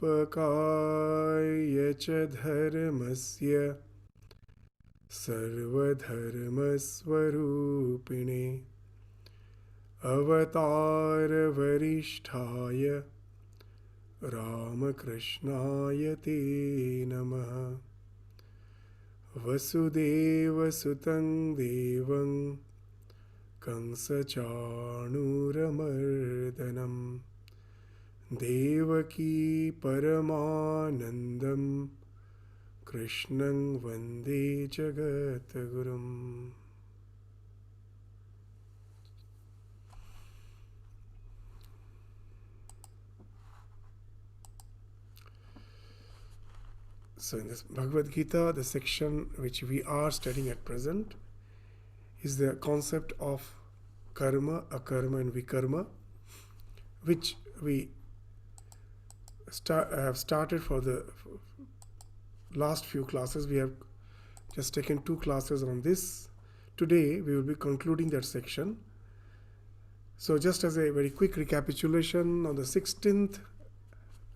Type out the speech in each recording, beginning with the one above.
स्थापकाय च धर्मस्य सर्वधर्मस्वरूपिणे अवतारवरिष्ठाय रामकृष्णाय ते नमः। वसुदेवसुतं देवं कंसचाणूरमर्दनं देवकी परमानन्दं कृष्णं वन्दे जगद्गुरुम्। So in this Bhagavad Gita, the section which we are studying at present is the concept of karma, akarma and vikarma, which we have started for the last few classes. We have just taken 2 classes on this. Today we will be concluding that section. So just as a very quick recapitulation, on the 16th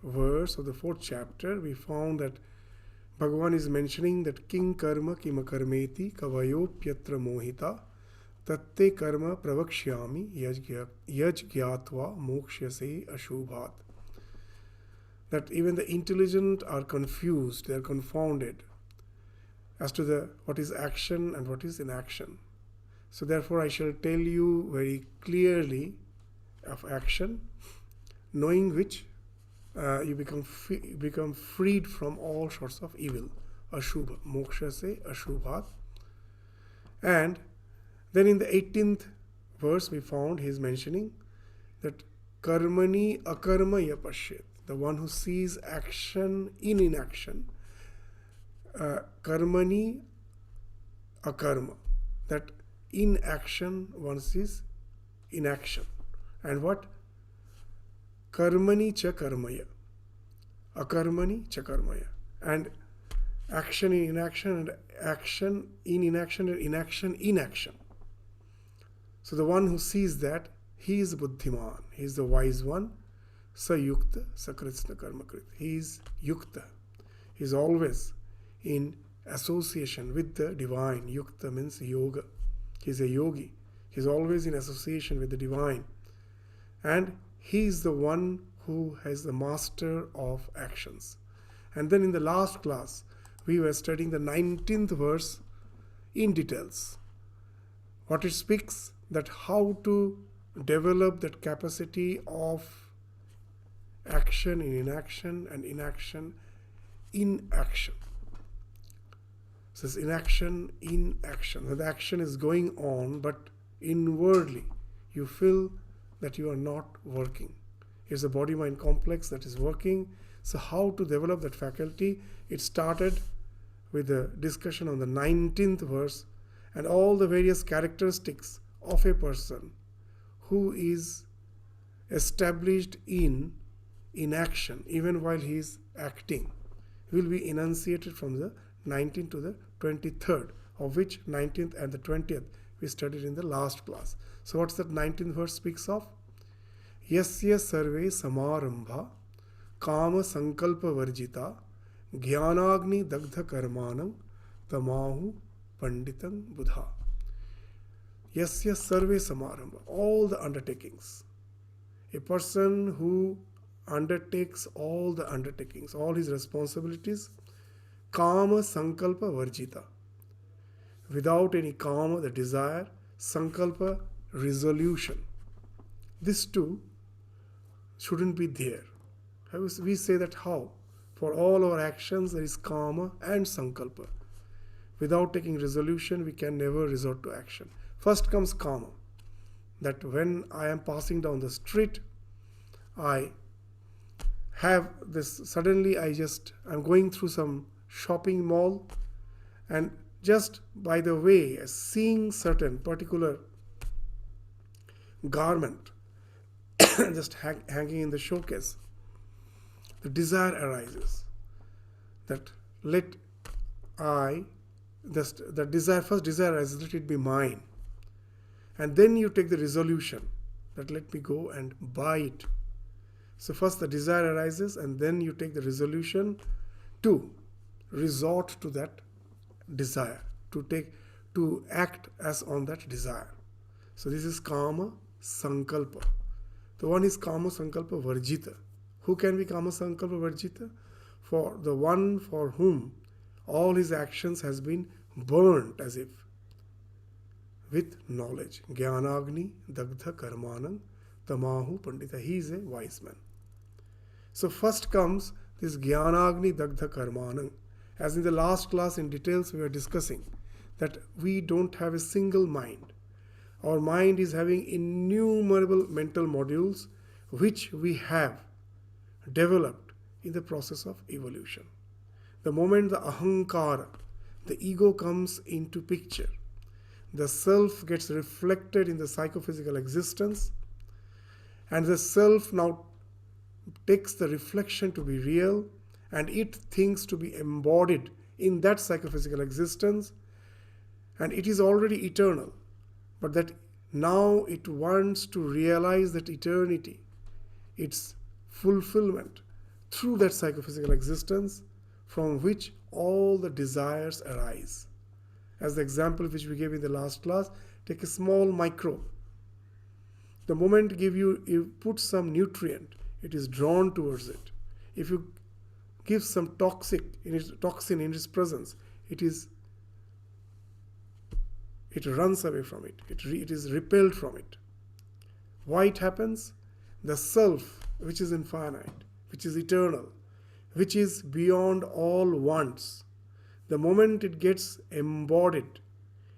verse of the 4th chapter, we found that Bhagavan is mentioning that king karma kimakarmeti kavayopyatra mohita tatte karma pravakshyami yaj gyatva mokshyase ashubhat. That even the intelligent are confused, they are confounded as to what is action and what is inaction. So therefore I shall tell you very clearly of action, knowing which you become freed from all sorts of evil. Ashubha, moksha se ashubhat. And then in the 18th verse we found he is mentioning that karmani akarma yapashyet, the one who sees action in inaction. Karmani akarma, that in action one sees inaction. And what? Karmani cha karmaya, akarmani cha karmaya. And action in inaction, and action in inaction, and inaction in action. So the one who sees that, he is buddhiman, he is the wise one. Sa yukta, sa kritsna karmakrit. He is yukta. He is always in association with the divine. Yukta means yoga. He is a yogi. He is always in association with the divine. And he is the one who has the master of actions. And then in the last class, we were studying the 19th verse in details. What it speaks, that how to develop that capacity of action in inaction and inaction in action. So it's inaction in action. So the action is going on, but inwardly you feel that you are not working. It's a body-mind complex that is working. So how to develop that faculty? It started with a discussion on the 19th verse and all the various characteristics of a person who is established in inaction even while he is acting will be enunciated from the 19th to the 23rd, of which 19th and the 20th we studied in the last class. So what's that 19th verse speaks of? Yasya sarve samarambha kama sankalpa varjita jnanagni dagdha karmanam tamahu panditang buddha. Yasya sarve samarambha, all the undertakings. A person who undertakes all the undertakings, all his responsibilities, kama sankalpa varjita, without any kama, the desire, sankalpa, resolution. This too shouldn't be there. We say that how? For all our actions there is kama and sankalpa. Without taking resolution, we can never resort to action. First comes kama, that when I am passing down the street, I have this, suddenly I'm going through some shopping mall, and just by the way, seeing certain particular garment just hanging in the showcase, the desire arises that first desire arises, let it be mine. And then you take the resolution that let me go and buy it. So first the desire arises, and then you take the resolution to resort to that desire, to act as on that desire. So this is kama sankalpa. The one is kama sankalpa varjita. Who can be kama sankalpa varjita? For the one for whom all his actions has been burnt as if with knowledge. Jnanagni dagdha karmanam tamahu pandita. He is a wise man. So first comes this Jnanagni dagdha karmanam. As in the last class in details we were discussing that we don't have a single mind. Our mind is having innumerable mental modules which we have developed in the process of evolution. The moment the ahankara, the ego comes into picture, the self gets reflected in the psychophysical existence, and the self now takes the reflection to be real, and it thinks to be embodied in that psychophysical existence, and it is already eternal, but that now it wants to realize that eternity, its fulfillment through that psychophysical existence from which all the desires arise. As the example which we gave in the last class, take a small microbe. The moment you put some nutrient, it is drawn towards it. If you give some toxin in its presence, it runs away from it. It is repelled from it. Why it happens? The self, which is infinite, which is eternal, which is beyond all wants, the moment it gets embodied,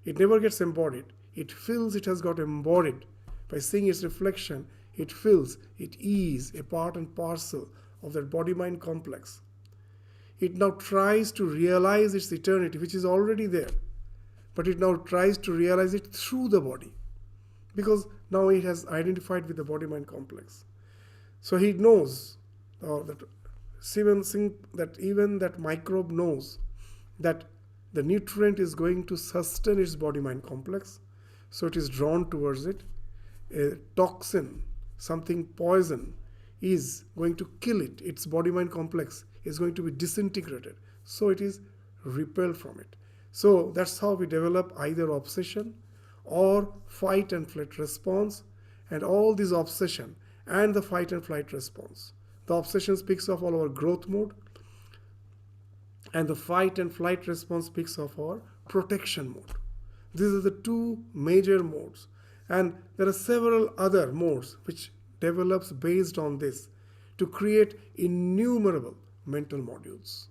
it never gets embodied. It feels it has got embodied. By seeing its reflection, it feels it is a part and parcel of that body-mind complex. It now tries to realize its eternity, which is already there. But it now tries to realize it through the body. Because now it has identified with the body-mind complex. So he knows that even that microbe knows that the nutrient is going to sustain its body-mind complex. So it is drawn towards it. A toxin, something poison, is going to kill it. Its body-mind complex is going to be disintegrated. So it is repelled from it. So that's how we develop either obsession or fight and flight response, and all this obsession and the fight and flight response. The obsession speaks of all our growth mode, and the fight and flight response speaks of our protection mode. These are the two major modes, and there are several other modes which develops based on this to create innumerable mental modules.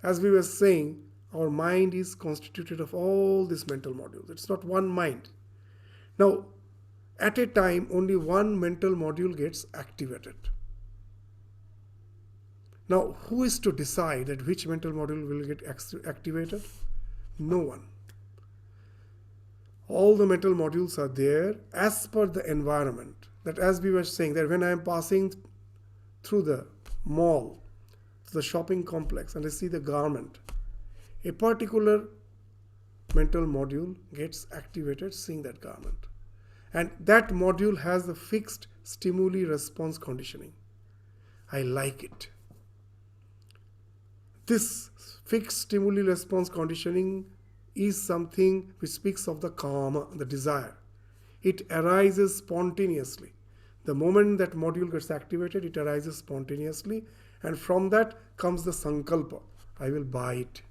As we were saying, our mind is constituted of all these mental modules. It's not one mind. Now, at a time, only one mental module gets activated. Now, who is to decide that which mental module will get activated? No one. All the mental modules are there as per the environment. That, as we were saying, that when I am passing through the mall, the shopping complex, and I see the garment, a particular mental module gets activated seeing that garment. And that module has the fixed stimuli response conditioning. I like it. This fixed stimuli response conditioning is something which speaks of the kama, the desire. It arises spontaneously. The moment that module gets activated, it arises spontaneously, and from that comes the sankalpa. I will buy it.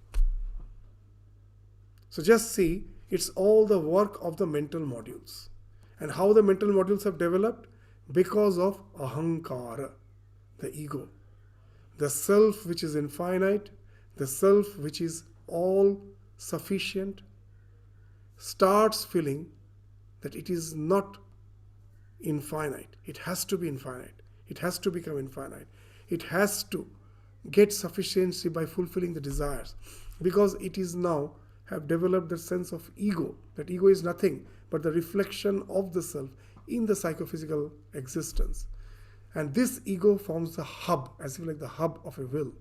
So just see, it's all the work of the mental modules. And how the mental modules have developed? Because of ahankara, the ego. The self which is infinite, the self which is all sufficient, starts feeling that it is not infinite. It has to be infinite. It has to become infinite. It has to get sufficiency by fulfilling the desires. Because it is now have developed the sense of ego. That ego is nothing but the reflection of the self in the psychophysical existence. And this ego forms the hub, as if like the hub of a will,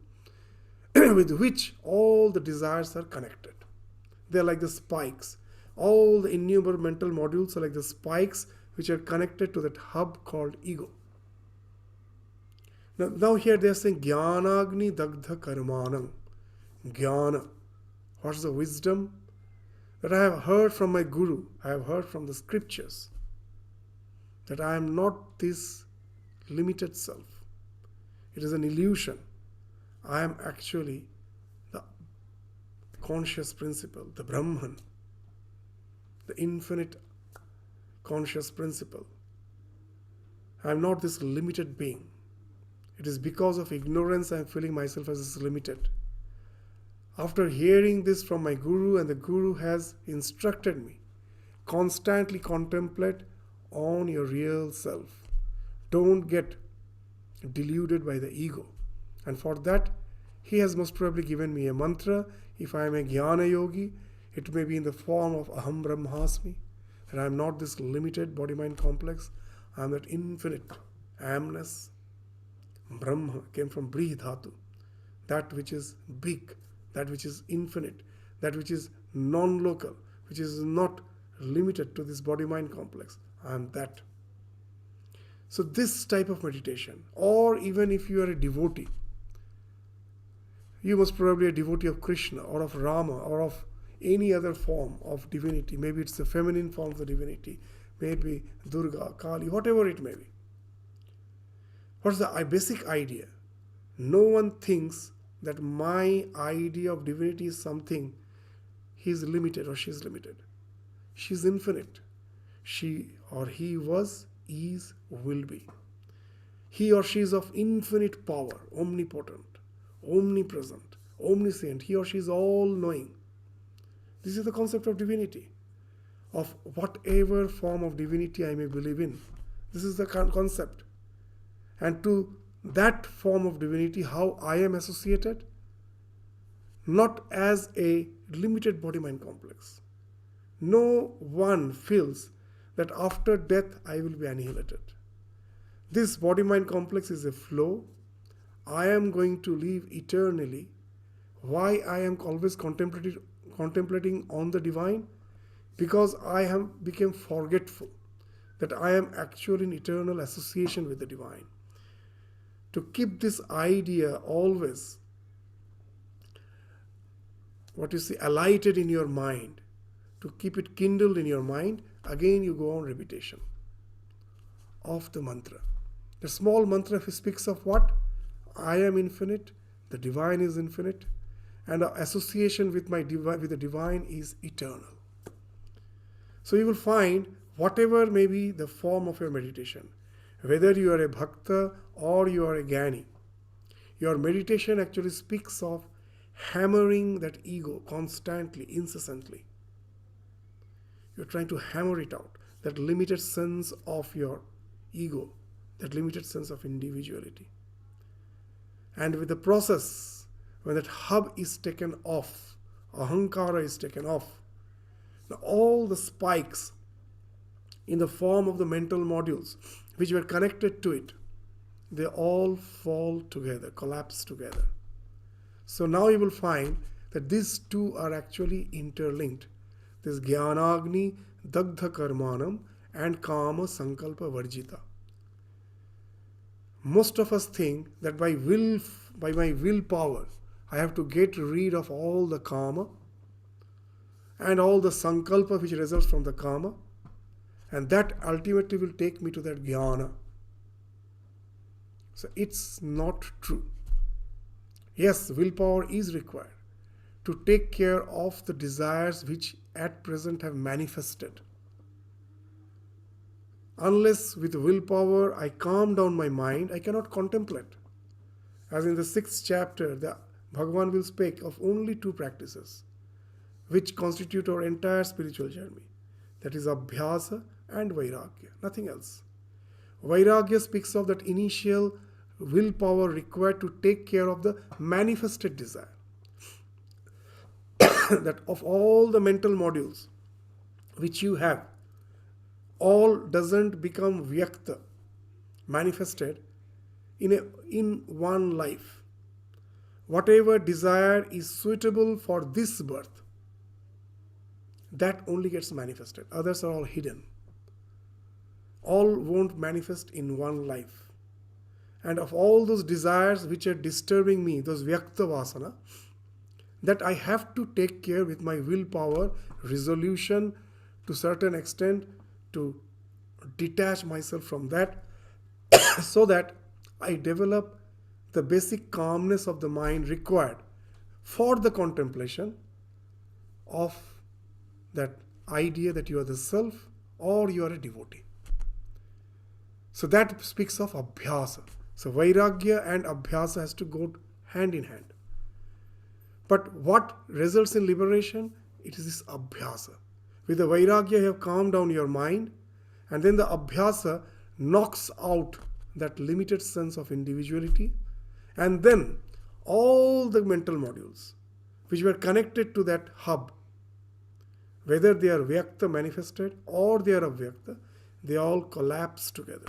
with which all the desires are connected. They are like the spikes. All the innumerable mental modules are like the spikes which are connected to that hub called ego. Now here they are saying Jnanagni Dagdha Karmanam. Jnana. What's the wisdom? That I have heard from my Guru, I have heard from the scriptures, that I am not this limited self. It is an illusion. I am actually the conscious principle, the Brahman, the infinite conscious principle. I am not this limited being. It is because of ignorance I am feeling myself as limited. After hearing this from my Guru, and the Guru has instructed me, constantly contemplate on your real self. Don't get deluded by the ego. And for that, he has most probably given me a mantra. If I am a Jnana Yogi, it may be in the form of Aham Brahmasmi, that I am not this limited body-mind complex. I am that infinite amness. Brahma came from Brih Dhatu, that which is big, that which is infinite, that which is non-local, which is not limited to this body-mind complex. I am that. So this type of meditation, or even if you are a devotee, you must probably be a devotee of Krishna or of Rama or of any other form of divinity. Maybe it's the feminine form of the divinity, maybe Durga, Kali, whatever it may be. What's the basic idea? No one thinks that my idea of divinity is something he is limited or she is limited. She is infinite. She or he was, is, will be. He or she is of infinite power, omnipotent, omnipresent, omniscient. He or she is all-knowing. This is the concept of divinity, of whatever form of divinity I may believe in. This is the concept. And to that form of divinity, how I am associated? Not as a limited body-mind complex. No one feels that after death I will be annihilated. This body-mind complex is a flow. I am going to live eternally. Why I am always contemplating on the divine? Because I have become forgetful that I am actually in eternal association with the divine. To keep this idea always, alighted in your mind, to keep it kindled in your mind, again you go on repetition of the mantra. The small mantra speaks of what? I am infinite, the divine is infinite, and our association with the divine is eternal. So you will find whatever may be the form of your meditation, whether you are a bhakta or you are a jnani, your meditation actually speaks of hammering that ego constantly, incessantly. You're trying to hammer it out, that limited sense of your ego, that limited sense of individuality. And with the process, when that hub is taken off, ahankara is taken off, now all the spikes in the form of the mental modules which were connected to it, they all fall together, collapse together. So now you will find that these two are actually interlinked. This Jnanagni Dagdha Karmanam and Kama Sankalpa Varjita. Most of us think that by my willpower, I have to get rid of all the Kama and all the Sankalpa which results from the Kama, and that ultimately will take me to that Jnana. So it's not true. Yes, willpower is required to take care of the desires which at present have manifested. Unless with willpower I calm down my mind, I cannot contemplate. As in the 6th chapter, the Bhagavan will speak of only 2 practices which constitute our entire spiritual journey. That is Abhyasa and Vairagya, nothing else. Vairagya speaks of that initial willpower required to take care of the manifested desire. That of all the mental modules which you have, all doesn't become vyakta, manifested in one life. Whatever desire is suitable for this birth, that only gets manifested. Others are all hidden. All won't manifest in one life. and of all those desires which are disturbing me, those vyakta vasana, that I have to take care with my willpower, resolution to certain extent to detach myself from that so that I develop the basic calmness of the mind required for the contemplation of that idea that you are the self or you are a devotee. So that speaks of abhyasa. So vairagya and abhyasa has to go hand in hand. But what results in liberation? It is this abhyasa. With the vairagya you have calmed down your mind, and then the abhyasa knocks out that limited sense of individuality, and then all the mental modules which were connected to that hub, whether they are vyakta manifested or they are avyakta, they all collapse together.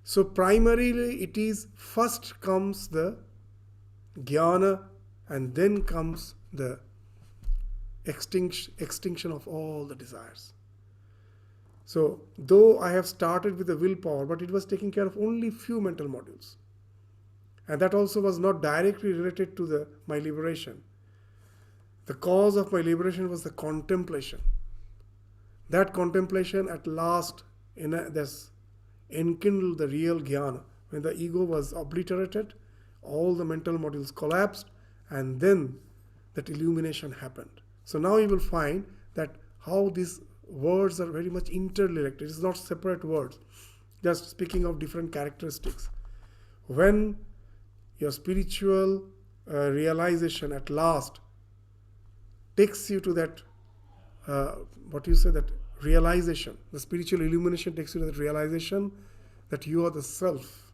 So primarily it is first comes the jnana and then comes the extinction of all the desires. So though I have started with the willpower, but it was taking care of only few mental modules. And that also was not directly related to my liberation. The cause of my liberation was the contemplation. That contemplation at last enkindled the real jnana. When the ego was obliterated, all the mental modules collapsed, and then that illumination happened. So now you will find that how these words are very much interrelated. It is not separate words, just speaking of different characteristics. When your spiritual realization at last takes you to that, that realization, the spiritual illumination takes you to that realization that you are the self,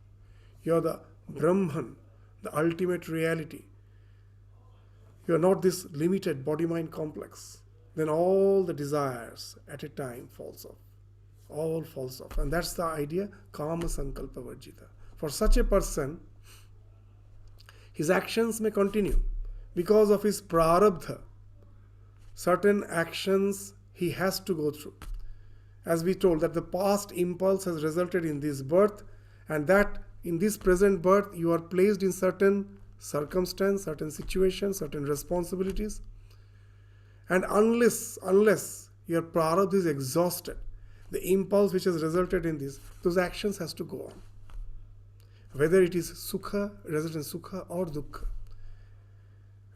you are the Brahman, the ultimate reality. You are not this limited body-mind complex. Then all the desires at a time falls off. All falls off. And that's the idea, kama sankalpa varjita. For such a person, his actions may continue because of his prarabdha. Certain actions he has to go through. As we told that the past impulse has resulted in this birth, and that in this present birth you are placed in certain circumstance, certain situations, certain responsibilities. And unless your prarabdha is exhausted, the impulse which has resulted in this, those actions has to go on. Whether it is sukha, results in sukha or dukkha.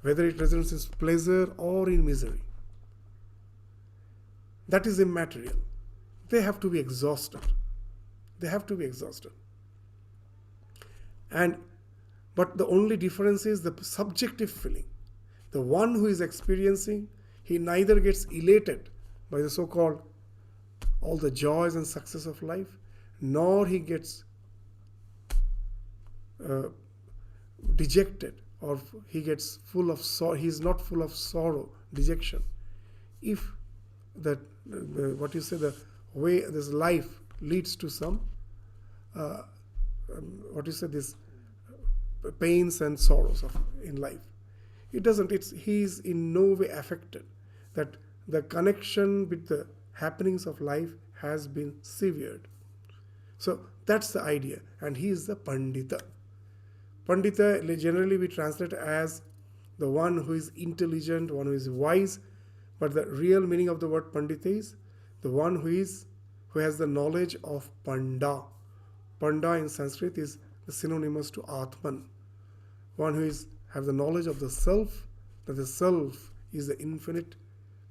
Whether it results in pleasure or in misery. That is immaterial. They have to be exhausted. They have to be exhausted. But the only difference is the subjective feeling. The one who is experiencing, he neither gets elated by the so-called all the joys and success of life, nor he gets dejected, or he gets full of sorrow. He is not full of sorrow, dejection. If the way this life leads to some this pains and sorrows in life, it doesn't. He is in no way affected. That the connection with the happenings of life has been severed. So that's the idea, and he is the Pandita. Pandita generally we translate as the one who is intelligent, one who is wise, but the real meaning of the word Pandita is the one who has the knowledge of Panda. Panda in Sanskrit is the synonymous to Atman. One who have the knowledge of the self, that the self is the infinite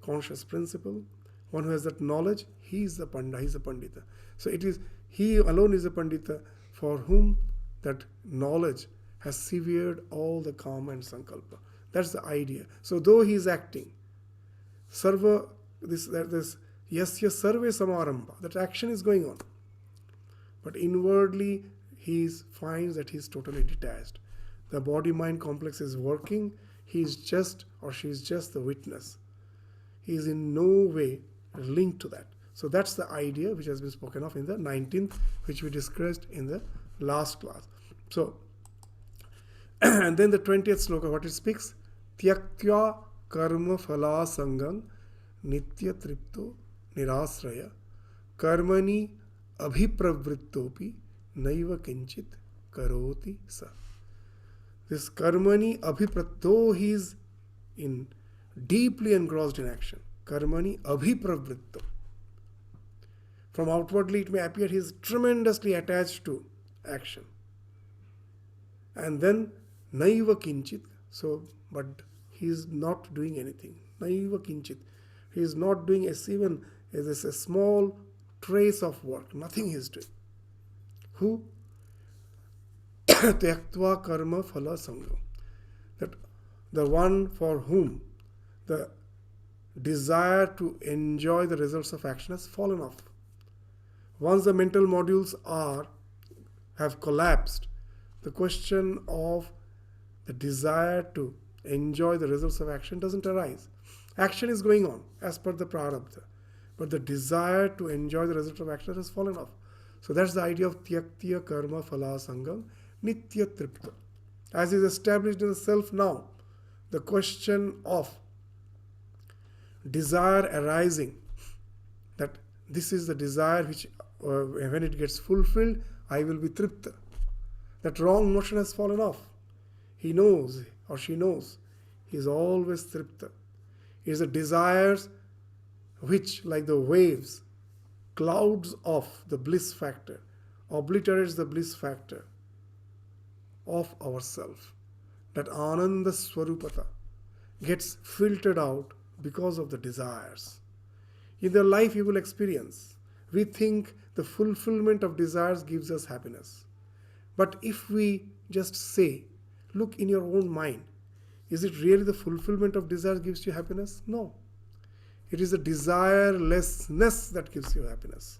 conscious principle. One who has that knowledge, he is the Panda, he is the Pandita. So it is he alone is a Pandita for whom that knowledge has severed all the karma and sankalpa. That's the idea. So though he is acting, sarva, this yasya sarve samarambha, that action is going on. But inwardly he finds that he is totally detached. The body-mind complex is working, he is just or she is just the witness. He is in no way linked to that. So that's the idea which has been spoken of in the 19th, which we discussed in the last class. So, and then the 20th sloka, what it speaks? Tyaktya karma phala sangam nitya tripto nirasraya karmani abhipravrittopi naiva kinchit karoti sa. This karmani abhiprat, though he is in deeply engrossed in action, karmani abhipravritto. From outwardly it may appear he is tremendously attached to action. And then naiva kinchit, so but he is not doing anything. Naiva kinchit. He is not doing even as a small trace of work. Nothing he is doing. Who? Tyaktva karma phala sangam. That the one for whom the desire to enjoy the results of action has fallen off. Once the mental modules have collapsed, the question of the desire to enjoy the results of action doesn't arise. Action is going on as per the prarabdha, but the desire to enjoy the result of action has fallen off. So that's the idea of tyaktya karma phala sangam nitya tripta. As is established in the self now, the question of desire arising, that this is the desire which when it gets fulfilled, I will be tripta. That wrong notion has fallen off. He knows or she knows he is always tripta. It is the desires which, like the waves, clouds off the bliss factor, obliterates the bliss factor of ourself. That ananda swarupata gets filtered out because of the desires. In their life you will experience, we think the fulfillment of desires gives us happiness. But if we just say, look in your own mind, is it really the fulfillment of desires gives you happiness? No. It is the desirelessness that gives you happiness.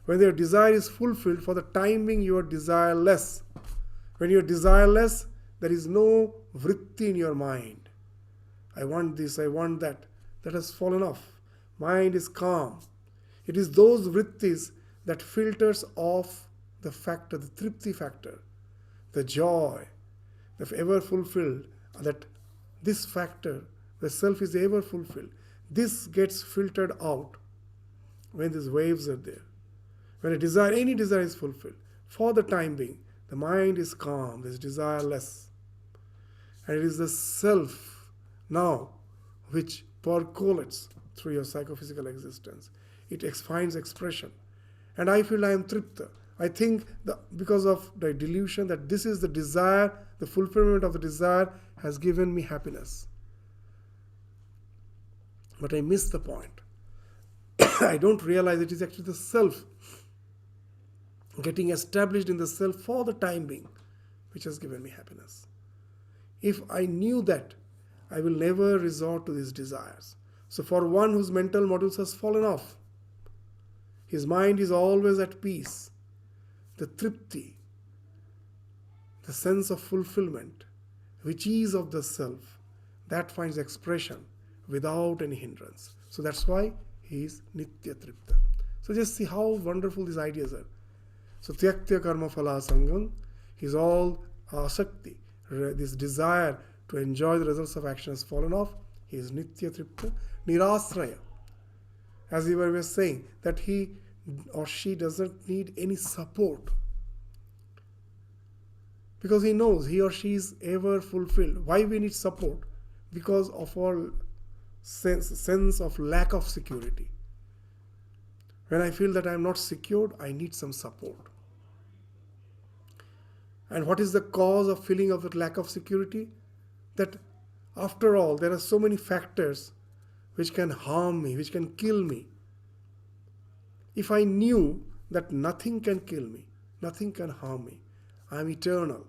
When your desire is fulfilled, for the time being you are desireless. When you are desireless, there is no vritti in your mind. I want this, I want that. That has fallen off. Mind is calm. It is those vrittis that filters off the factor, the tripti factor, the joy, the ever fulfilled, that this factor, the self is ever fulfilled. This gets filtered out when these waves are there. When a desire, any desire is fulfilled, for the time being, the mind is calm, is desireless. And it is the self now which percolates through your psychophysical existence. It finds expression. And I feel I am tripta. I think because of the delusion that this is the desire, the fulfillment of the desire has given me happiness. But I miss the point. I don't realize it is actually the self getting established in the self for the time being which has given me happiness. If I knew that, I will never resort to these desires. So for one whose mental modules has fallen off, his mind is always at peace. The tripti, the sense of fulfillment, which is of the self, that finds expression without any hindrance. So that's why he is nitya tripta. So just see how wonderful these ideas are. So tyaktya karma phala sangam, his all asakti, this desire to enjoy the results of action has fallen off. He is nitya tripta. Nirasraya, as we were saying, that he or she doesn't need any support, because he knows he or she is ever fulfilled. Why we need support? Because of our sense of lack of security. When I feel that I am not secured, I need some support. And what is the cause of feeling of that lack of security? That after all, there are so many factors which can harm me, which can kill me. If I knew that nothing can kill me, nothing can harm me, I am eternal.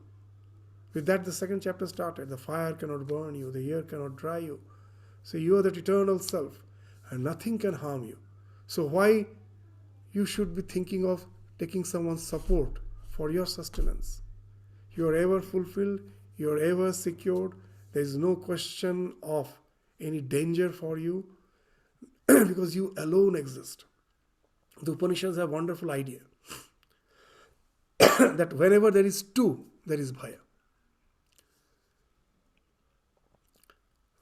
With that, the second chapter started. The fire cannot burn you, the air cannot dry you. So you are that eternal self, and nothing can harm you. So why you should be thinking of taking someone's support for your sustenance? You are ever fulfilled, you are ever secured. There is no question of any danger for you because you alone exist. The Upanishads have a wonderful idea that whenever there is two, there is bhaya.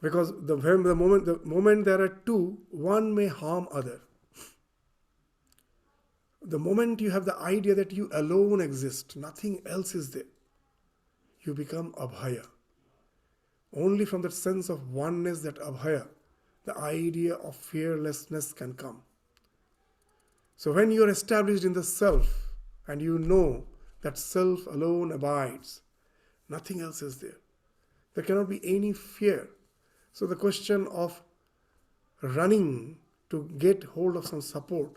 Because the moment there are two, one may harm other. the moment you have the idea that you alone exist, nothing else is there, you become abhaya. Only from that sense of oneness, that abhaya, the idea of fearlessness can come. So when you are established in the self and you know that self alone abides, nothing else is there. There cannot be any fear. So the question of running to get hold of some support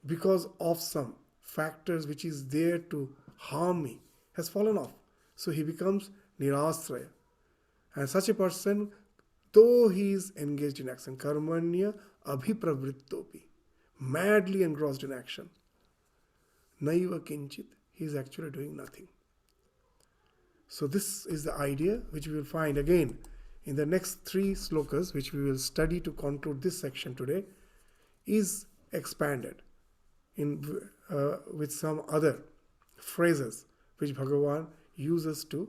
because of some factors which is there to harm me has fallen off. So he becomes nirasraya. And such a person, though he is engaged in action, karmanya abhipravrittopi, madly engrossed in action, naiva kinchit, he is actually doing nothing. So this is the idea which we will find again in the next 3 slokas, which we will study to conclude this section today, is expanded with some other phrases which Bhagavan uses to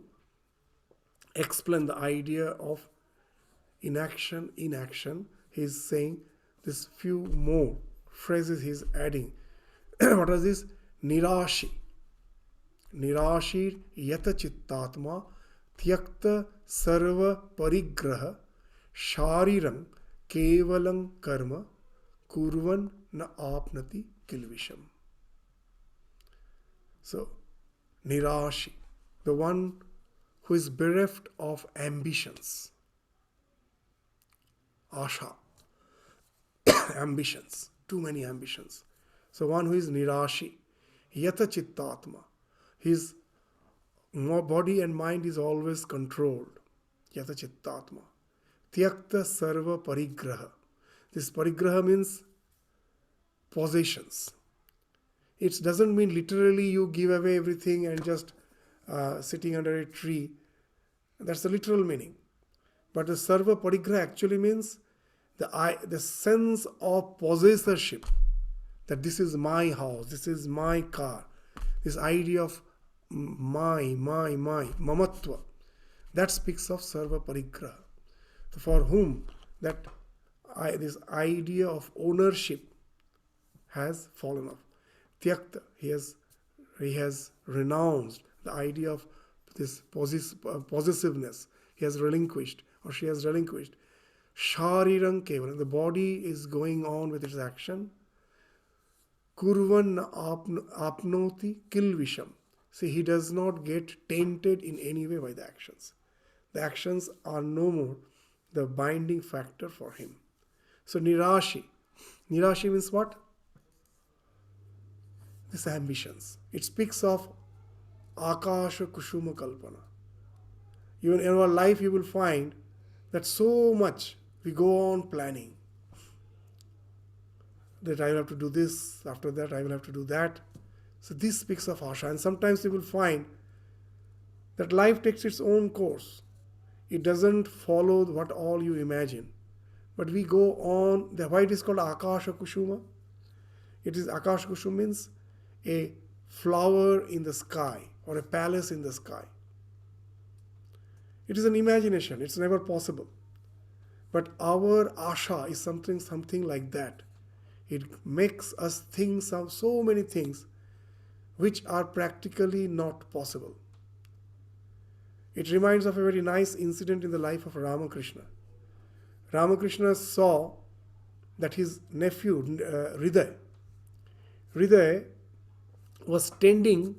explain the idea of inaction. He is saying this few more phrases he is adding. What is this? Nirashi. Nirashir yata chittatma tyakta sarva parigraha sharirang kevalang karma kurvan na apnati kilvisham. So, Nirashi, the one who is bereft of ambitions, asha, ambitions, too many ambitions. So one who is Nirashi, yata chittatma, his body and mind is always controlled, yata chittatma. Tyakta sarva parigraha. This parigraha means possessions. It doesn't mean literally you give away everything and just sitting under a tree. That's the literal meaning. But the sarva parigraha actually means the sense of possessorship, that this is my house, this is my car, this idea of my, mamatva, that speaks of sarva parigraha. For whom this idea of ownership has fallen off. Tyakta, he has renounced the idea of this possessiveness. He has relinquished, or she has relinquished. Sharirang kevalam, the body is going on with its action. Kurvan apnoti kilvisham. See, he does not get tainted in any way by the actions. The actions are no more the binding factor for him. So Nirashi. Nirashi means what? These ambitions. It speaks of Akasha Kushuma Kalpana. Even in our life you will find that so much we go on planning. That I will have to do this, after that I will have to do that. So this speaks of Asha. And sometimes you will find that life takes its own course. It doesn't follow what all you imagine. But we go on. Why it is called Akasha Kushuma? It is Akasha Kushuma means a flower in the sky or a palace in the sky. It is an imagination. It's never possible. But our Asha is something like that. It makes us think of so many things which are practically not possible. It reminds of a very nice incident in the life of Ramakrishna. Ramakrishna saw that his nephew, Hriday was tending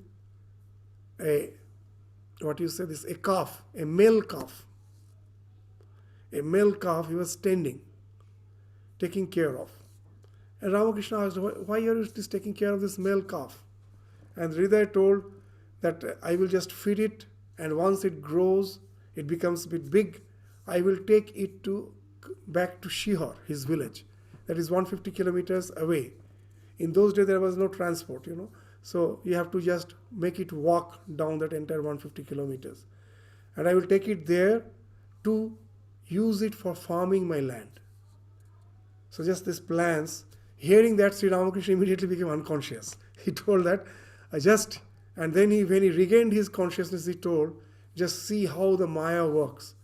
a calf, a male calf. A male calf he was tending, taking care of. And Ramakrishna asked, why are you just taking care of this male calf? And Hriday told that I will just feed it, and once it grows, it becomes a bit big, I will take it back to Shihar, his village. That is 150 kilometers away. In those days there was no transport, So you have to just make it walk down that entire 150 kilometers. And I will take it there to use it for farming my land. So just these plans. Hearing that, Sri Ramakrishna immediately became unconscious. He told that and then when he regained his consciousness, he told, just see how the Maya works.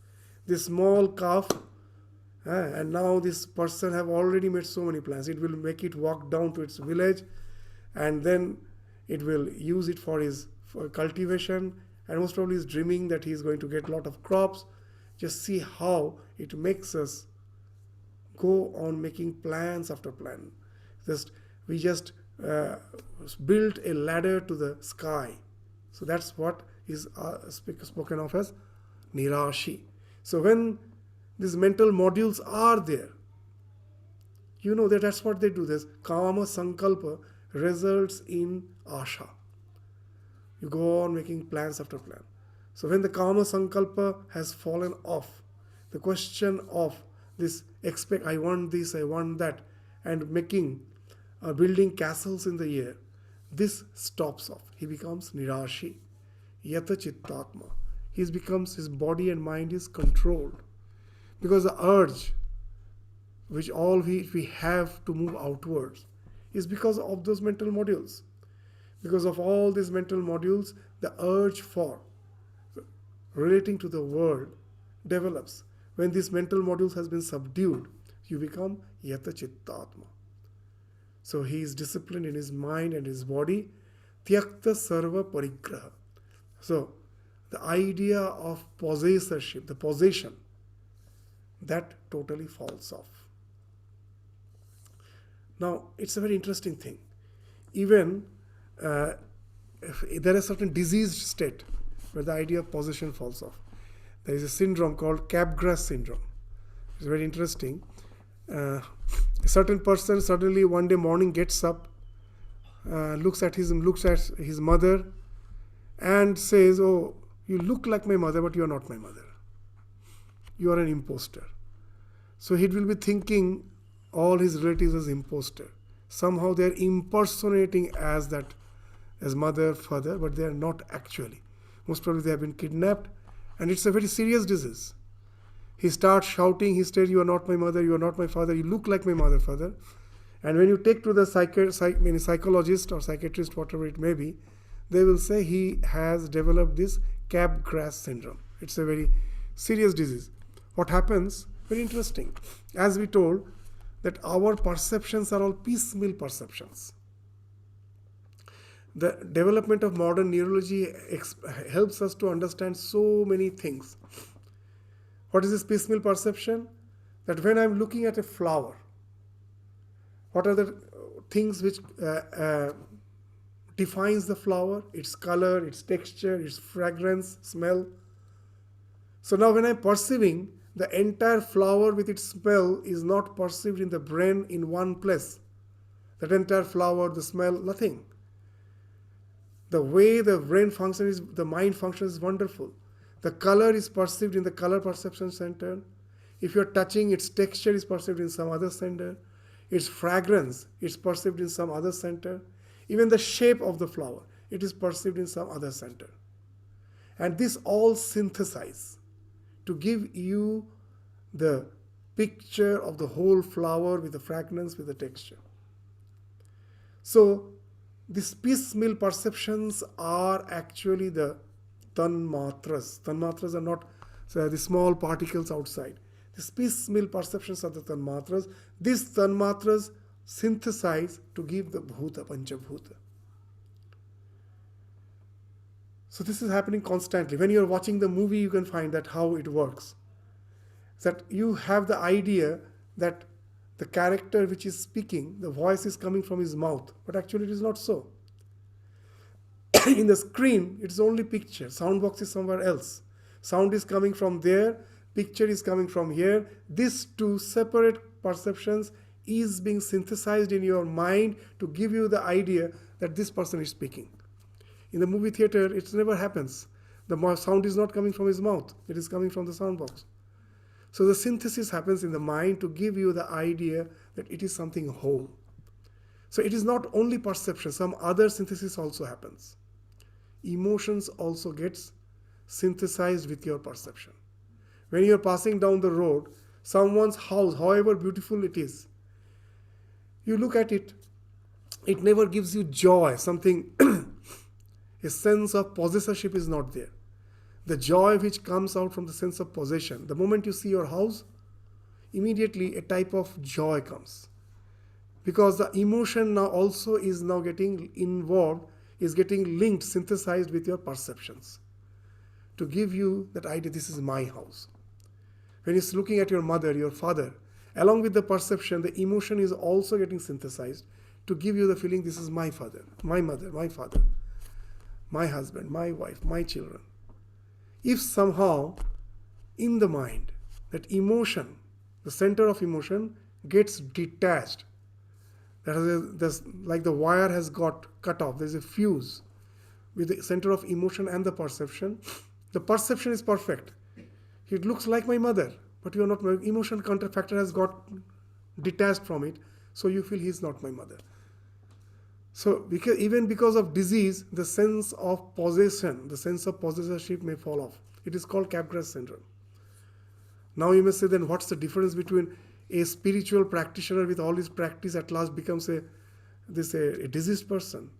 This small calf, and now this person have already made so many plans. It will make it walk down to its village, and then it will use it for cultivation, and most probably is dreaming that he is going to get a lot of crops. Just see how it makes us go on making plans after plan. We just built a ladder to the sky. So that's what is spoken of as nirashi. So when these mental modules are there, you know that's what they do. This kama sankalpa results in asha. You go on making plans after plan. So when the kama sankalpa has fallen off, the question of this I want this, I want that, and building castles in the air, this stops off. He becomes nirashi, yata chittatma. His body and mind is controlled, because the urge which all we have to move outwards is because of those mental modules. Because of all these mental modules, the urge for relating to the world develops. When these mental modules has been subdued, you become yata chittatma. So he is disciplined in his mind and his body. Tyakta sarva parigraha. So the idea of possessorship, the possession, that totally falls off. Now, it's a very interesting thing. Even if there is a certain diseased state where the idea of possession falls off. There is a syndrome called Capgras syndrome. It's very interesting. A certain person suddenly one day morning gets up, looks at his mother, and says, "Oh, you look like my mother, but you are not my mother. You are an imposter." So he will be thinking all his relatives as imposter. Somehow they are impersonating as mother, father, but they are not actually. Most probably they have been kidnapped, and it's a very serious disease. He starts shouting, he says, "You are not my mother, you are not my father, you look like my mother, father." And when you take to the psychologist or psychiatrist, whatever it may be, they will say he has developed this Capgras syndrome. It's a very serious disease. What happens? Very interesting. As we told, that our perceptions are all piecemeal perceptions. The development of modern neurology helps us to understand so many things. What is this piecemeal perception? That when I'm looking at a flower, what are the things which defines the flower? Its color, its texture, its fragrance, smell. So now when I'm perceiving, the entire flower with its smell is not perceived in the brain in one place. That entire flower, the smell, nothing. The way the brain functions, the mind functions is wonderful. The color is perceived in the color perception center. If you're touching, its texture is perceived in some other center. Its fragrance is perceived in some other center. Even the shape of the flower, it is perceived in some other center. And this all synthesize to give you the picture of the whole flower with the fragrance, with the texture. So these piecemeal perceptions are actually the tanmatras. Tanmatras are not the small particles outside. These piecemeal perceptions are the tanmatras. These tanmatras synthesize to give the bhuta, panchabhuta. So this is happening constantly. When you're watching the movie, you can find that how it works. That you have the idea that the character which is speaking, the voice is coming from his mouth, but actually it is not so. In the screen, it's only picture. Sound box is somewhere else. Sound is coming from there, picture is coming from here. These two separate perceptions is being synthesized in your mind to give you the idea that this person is speaking. In the movie theater, it never happens. The sound is not coming from his mouth. It is coming from the sound box. So the synthesis happens in the mind to give you the idea that it is something whole. So it is not only perception. Some other synthesis also happens. Emotions also gets synthesized with your perception. When you are passing down the road, someone's house, however beautiful it is, you look at it, it never gives you joy, something, a sense of possessorship is not there. The joy which comes out from the sense of possession, the moment you see your house, immediately a type of joy comes. because the emotion now also is now getting involved, is getting linked, synthesized with your perceptions to give you that idea, this is my house. When you're looking at your mother, your father, along with the perception, the emotion is also getting synthesized to give you the feeling, this is my father, my mother, my father, my husband, my wife, my children. If somehow in the mind that emotion, the center of emotion gets detached, like the wire has got cut off, there's a fuse with the center of emotion and the perception. The perception is perfect. It looks like my mother, but you are not. My emotion counterfactor has got detached from it, so you feel he's not my mother. So even because of disease, the sense of possession, the sense of possessorship may fall off. It is called Capgras syndrome. Now you may say, then what's the difference between a spiritual practitioner with all his practice at last becomes a diseased person?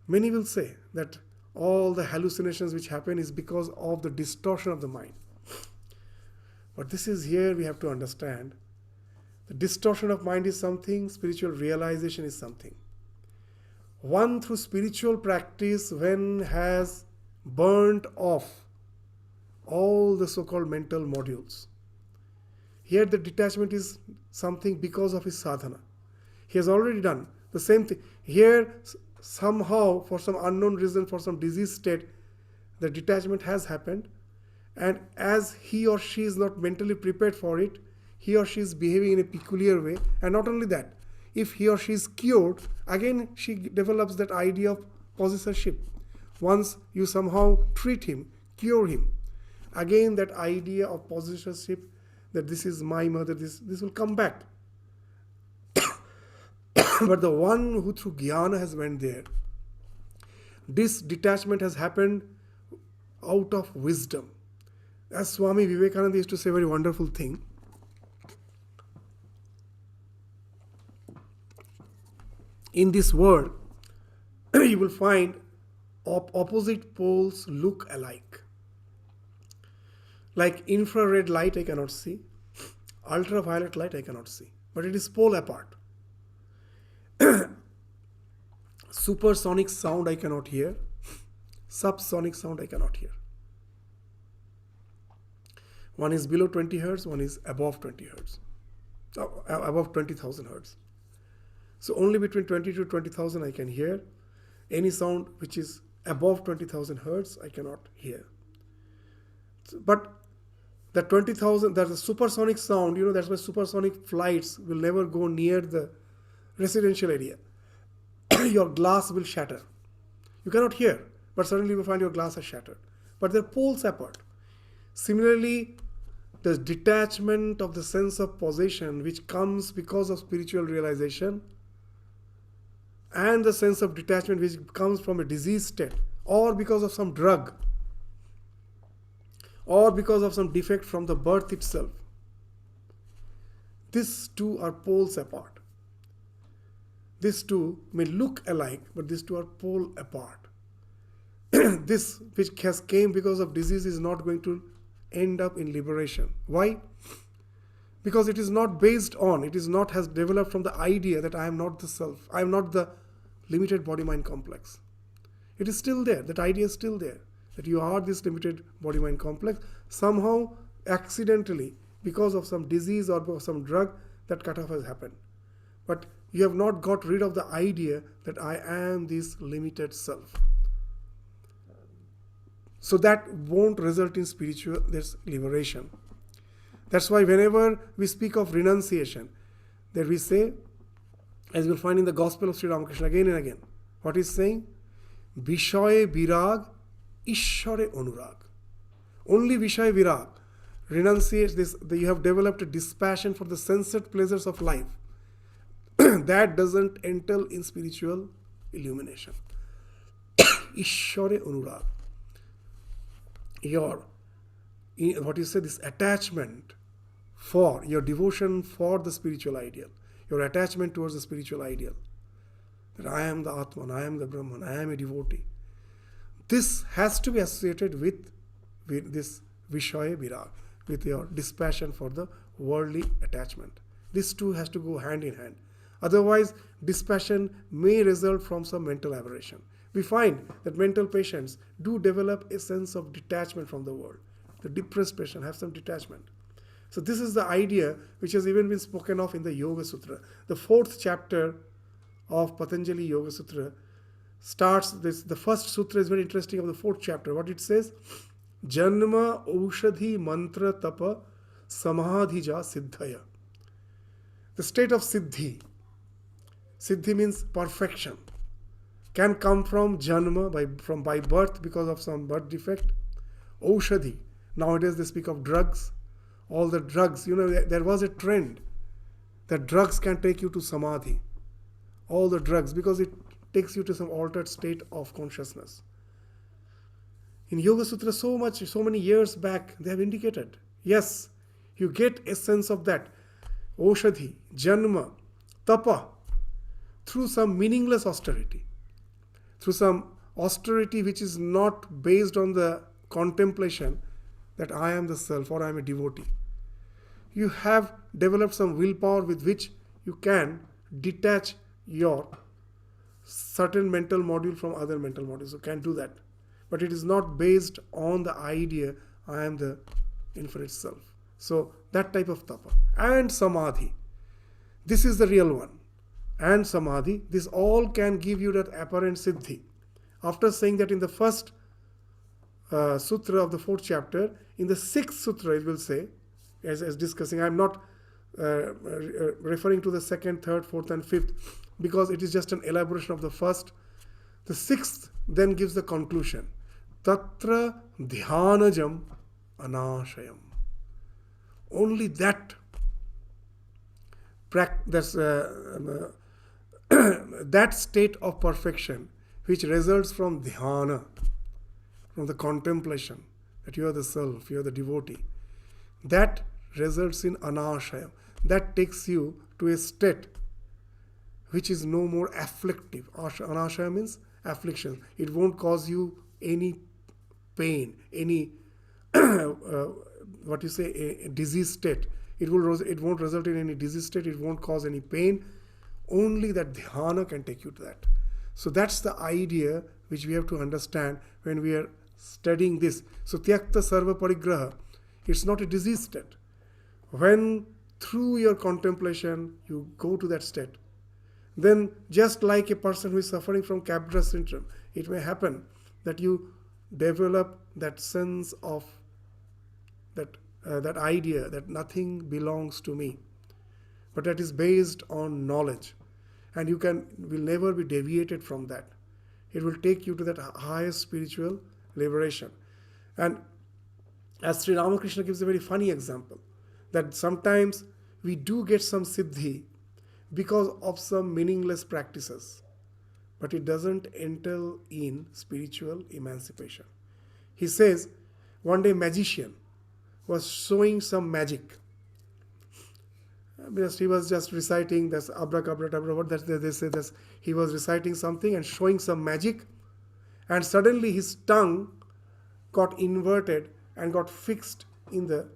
Many will say that all the hallucinations which happen is because of the distortion of the mind. But this is here we have to understand. The distortion of mind is something, spiritual realization is something. One through spiritual practice, when has burnt off all the so-called mental modules. Here the detachment is something because of his sadhana. He has already done the same thing. Here somehow, for some unknown reason, for some disease state, the detachment has happened. And as he or she is not mentally prepared for it, he or she is behaving in a peculiar way. And not only that, if he or she is cured, again she develops that idea of possessorship. Once you somehow treat him, cure him, again that idea of possessorship, that this is my mother, this will come back. But the one who through jnana has went there, this detachment has happened out of wisdom. As Swami Vivekananda used to say a very wonderful thing. In this world, you will find opposite poles look alike. Like infrared light I cannot see, ultraviolet light I cannot see, but it is pole apart. Supersonic sound I cannot hear, subsonic sound I cannot hear. One is below 20 hertz, one is above 20 hertz, above 20,000 hertz. So only between 20 to 20,000 I can hear. Any sound which is above 20,000 hertz I cannot hear. But the 20,000, that's a supersonic sound, that's why supersonic flights will never go near the residential area. Your glass will shatter. You cannot hear, but suddenly you will find your glass has shattered. But they're poles apart. Similarly, the detachment of the sense of possession which comes because of spiritual realization, and the sense of detachment which comes from a disease state, or because of some drug, or because of some defect from the birth itself. These two are poles apart. These two may look alike, but these two are pole apart. This which has came because of disease is not going to end up in liberation. Why? Because it is not based on, has developed from the idea that I am not the self, I am not the limited body-mind complex. It is still there, that idea is still there, that you are this limited body-mind complex. Somehow, accidentally, because of some disease or some drug, that cutoff has happened. But you have not got rid of the idea that I am this limited self. So that won't result in spiritual liberation. That's why whenever we speak of renunciation, that we say, as you'll find in the Gospel of Sri Ramakrishna again and again, what is saying? Vishaye virag, Ishare anurag. Only Vishaye virag renunciates this, you have developed a dispassion for the sensate pleasures of life. That doesn't entail in spiritual illumination. Ishare anurag. This attachment for your devotion for the spiritual ideal, your attachment towards the spiritual ideal, that I am the Atman, I am the Brahman, I am a devotee. This has to be associated with this Vishaya Virag, with your dispassion for the worldly attachment. This two has to go hand in hand. Otherwise, dispassion may result from some mental aberration. We find that mental patients do develop a sense of detachment from the world. The depressed patient have some detachment. So this is the idea which has even been spoken of in the Yoga Sutra. The 4th chapter of Patanjali Yoga Sutra starts this. The first sutra is very interesting of the 4th chapter. What it says, Janma Aushadhi Mantra Tapa Samadhija Siddhaya. The state of Siddhi. Siddhi means perfection. Can come from Janma, by birth because of some birth defect. Aushadhi. Nowadays they speak of drugs. All the drugs, there was a trend that drugs can take you to Samadhi. All the drugs, because it takes you to some altered state of consciousness. In Yoga Sutra, so many years back, they have indicated, yes, you get a sense of that. Oshadhi, Janma, Tapa, through some meaningless austerity. Through some austerity which is not based on the contemplation that I am the self or I am a devotee. You have developed some willpower with which you can detach your certain mental module from other mental modules. You can do that. But it is not based on the idea I am the infinite self. So that type of tapa. And samadhi. This is the real one. And samadhi. This all can give you that apparent siddhi. After saying that in the first sutra of the 4th chapter, in the 6th sutra it will say, as discussing, I am not referring to the 2nd, 3rd, 4th and 5th because it is just an elaboration of the first. The 6th then gives the conclusion. Tatra dhyanajam anashayam. Only that that state of perfection which results from dhyana, from the contemplation that you are the self, you are the devotee, that results in anashayam. That takes you to a state which is no more afflictive. Anashayam means affliction. It won't cause you any pain, any a disease state. It won't result in any disease state. It won't cause any pain. Only that dhyana can take you to that. So that's the idea which we have to understand when we are studying this. So tyakta sarva parigraha. It's not a disease state. When through your contemplation you go to that state, then just like a person who is suffering from Capgras syndrome, it may happen that you develop that sense of that idea that nothing belongs to me, but that is based on knowledge, and you will never be deviated from that. It will take you to that highest spiritual liberation. And as Sri Ramakrishna gives a very funny example, that sometimes we do get some siddhi because of some meaningless practices, but it doesn't entail in spiritual emancipation. He says, one day magician was showing some magic. He was just reciting this abracadabra, what they say, that he was reciting something and showing some magic, and suddenly his tongue got inverted and got fixed in the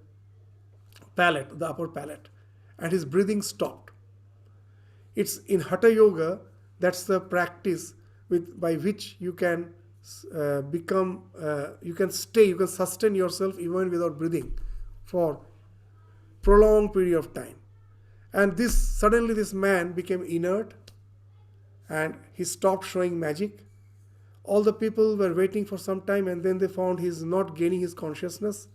palate, the upper palate, and his breathing stopped. It's in Hatha Yoga, that's the practice by which you can you can sustain yourself even without breathing for prolonged period of time. And suddenly this man became inert and he stopped showing magic. All the people were waiting for some time, and then they found he is not gaining his consciousness.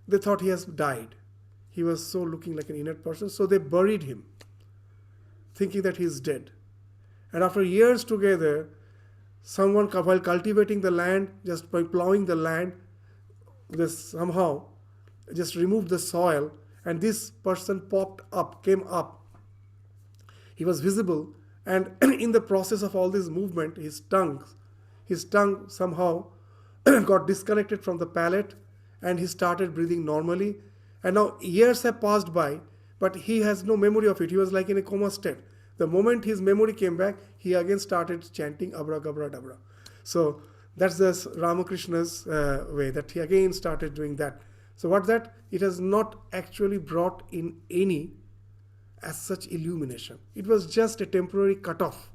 They thought he has died. He was so looking like an inert person, so they buried him, thinking that he is dead. And after years together, someone, while cultivating the land, just by plowing the land, somehow just removed the soil, and this person came up. He was visible, and in the process of all this movement, his tongue somehow got disconnected from the palate, and he started breathing normally. And now years have passed by, but he has no memory of it. He was like in a coma state. The moment his memory came back, he again started chanting abracadabra. So that's the Ramakrishna's way, that he again started doing that. So what's that? It has not actually brought in any as such illumination. It was just a temporary cut-off.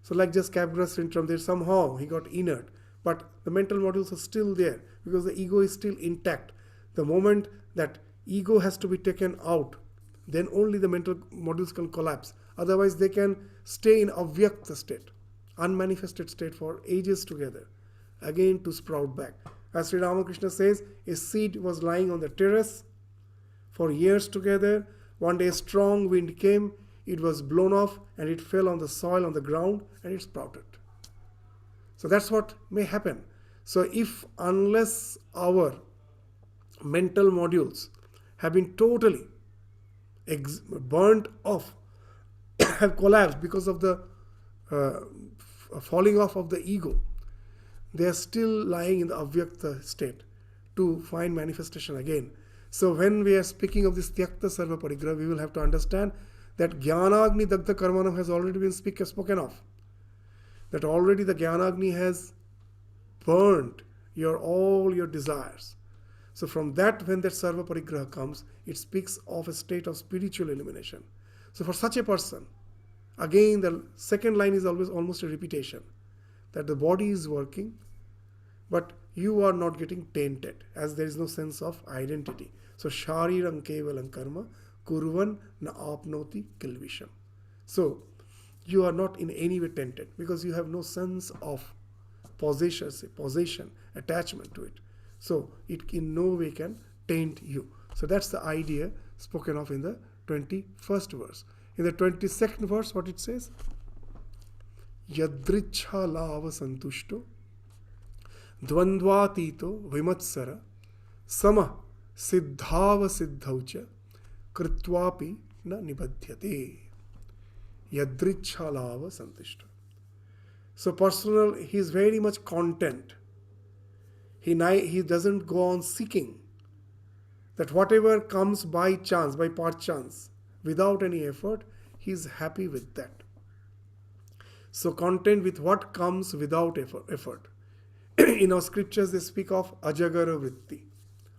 So like just Capgras syndrome, there somehow he got inert. But the mental modules are still there because the ego is still intact. The moment that ego has to be taken out, then only the mental modules can collapse. Otherwise, they can stay in avyakta state, unmanifested state for ages together, again to sprout back. As Sri Ramakrishna says, a seed was lying on the terrace for years together. One day a strong wind came, it was blown off and it fell on the soil, on the ground, and it sprouted. So that's what may happen. So unless our mental modules have been totally burnt off, have collapsed because of the falling off of the ego, they are still lying in the avyakta state to find manifestation again. So when we are speaking of this tyakta sarva parigraha, we will have to understand that jnanagni dagdha karmanam has already been spoken of. That already the jnanagni has burnt all your desires. So from that, when that sarva parigraha comes, it speaks of a state of spiritual illumination. So for such a person, again the second line is always almost a repetition, that the body is working, but you are not getting tainted, as there is no sense of identity. So sharirang kevalam karma kurvan na apnoti kilvisham. So you are not in any way tainted because you have no sense of possession, attachment to it. So it in no way can taint you. So that's the idea spoken of in the 21st verse. In the 22nd verse, what it says? Yadrichha lava santushto dvandvatito vimatsara sama siddhava siddhaucha kritvapi na nibadhyate. Yadrichha lava santushto. So he is very much content. He doesn't go on seeking. That whatever comes by chance, by perchance, without any effort, he is happy with that. So content with what comes without effort. In our scriptures, they speak of ajagara vritti.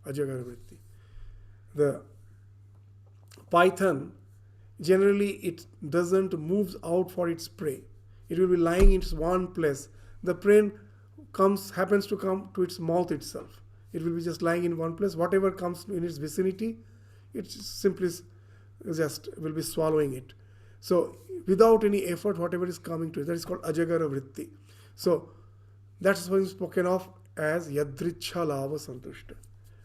Ajagara vritti. The python, generally it doesn't move out for its prey. It will be lying in one place. The prey happens to come to its mouth itself. It will be just lying in one place. Whatever comes in its vicinity, it simply just will be swallowing it. So without any effort, whatever is coming to it, that is called ajagara vritti. So that's what is spoken of as yadrichha lava santushta.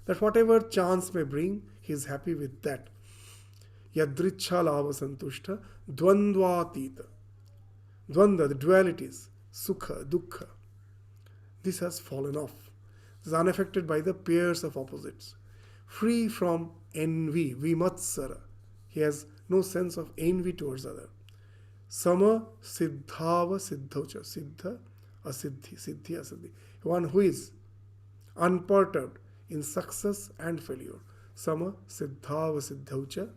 That whatever chance may bring, he is happy with that. Yadrichha lava santushta dvandvatita. Dvanda, the dualities, sukha, dukkha. This has fallen off. It is unaffected by the pairs of opposites. Free from envy, vimatsara. He has no sense of envy towards other. Sama siddhava siddhocha. Siddha, asiddhi, siddhi, asiddhi. One who is unperturbed in success and failure. Sama siddhava siddhocha.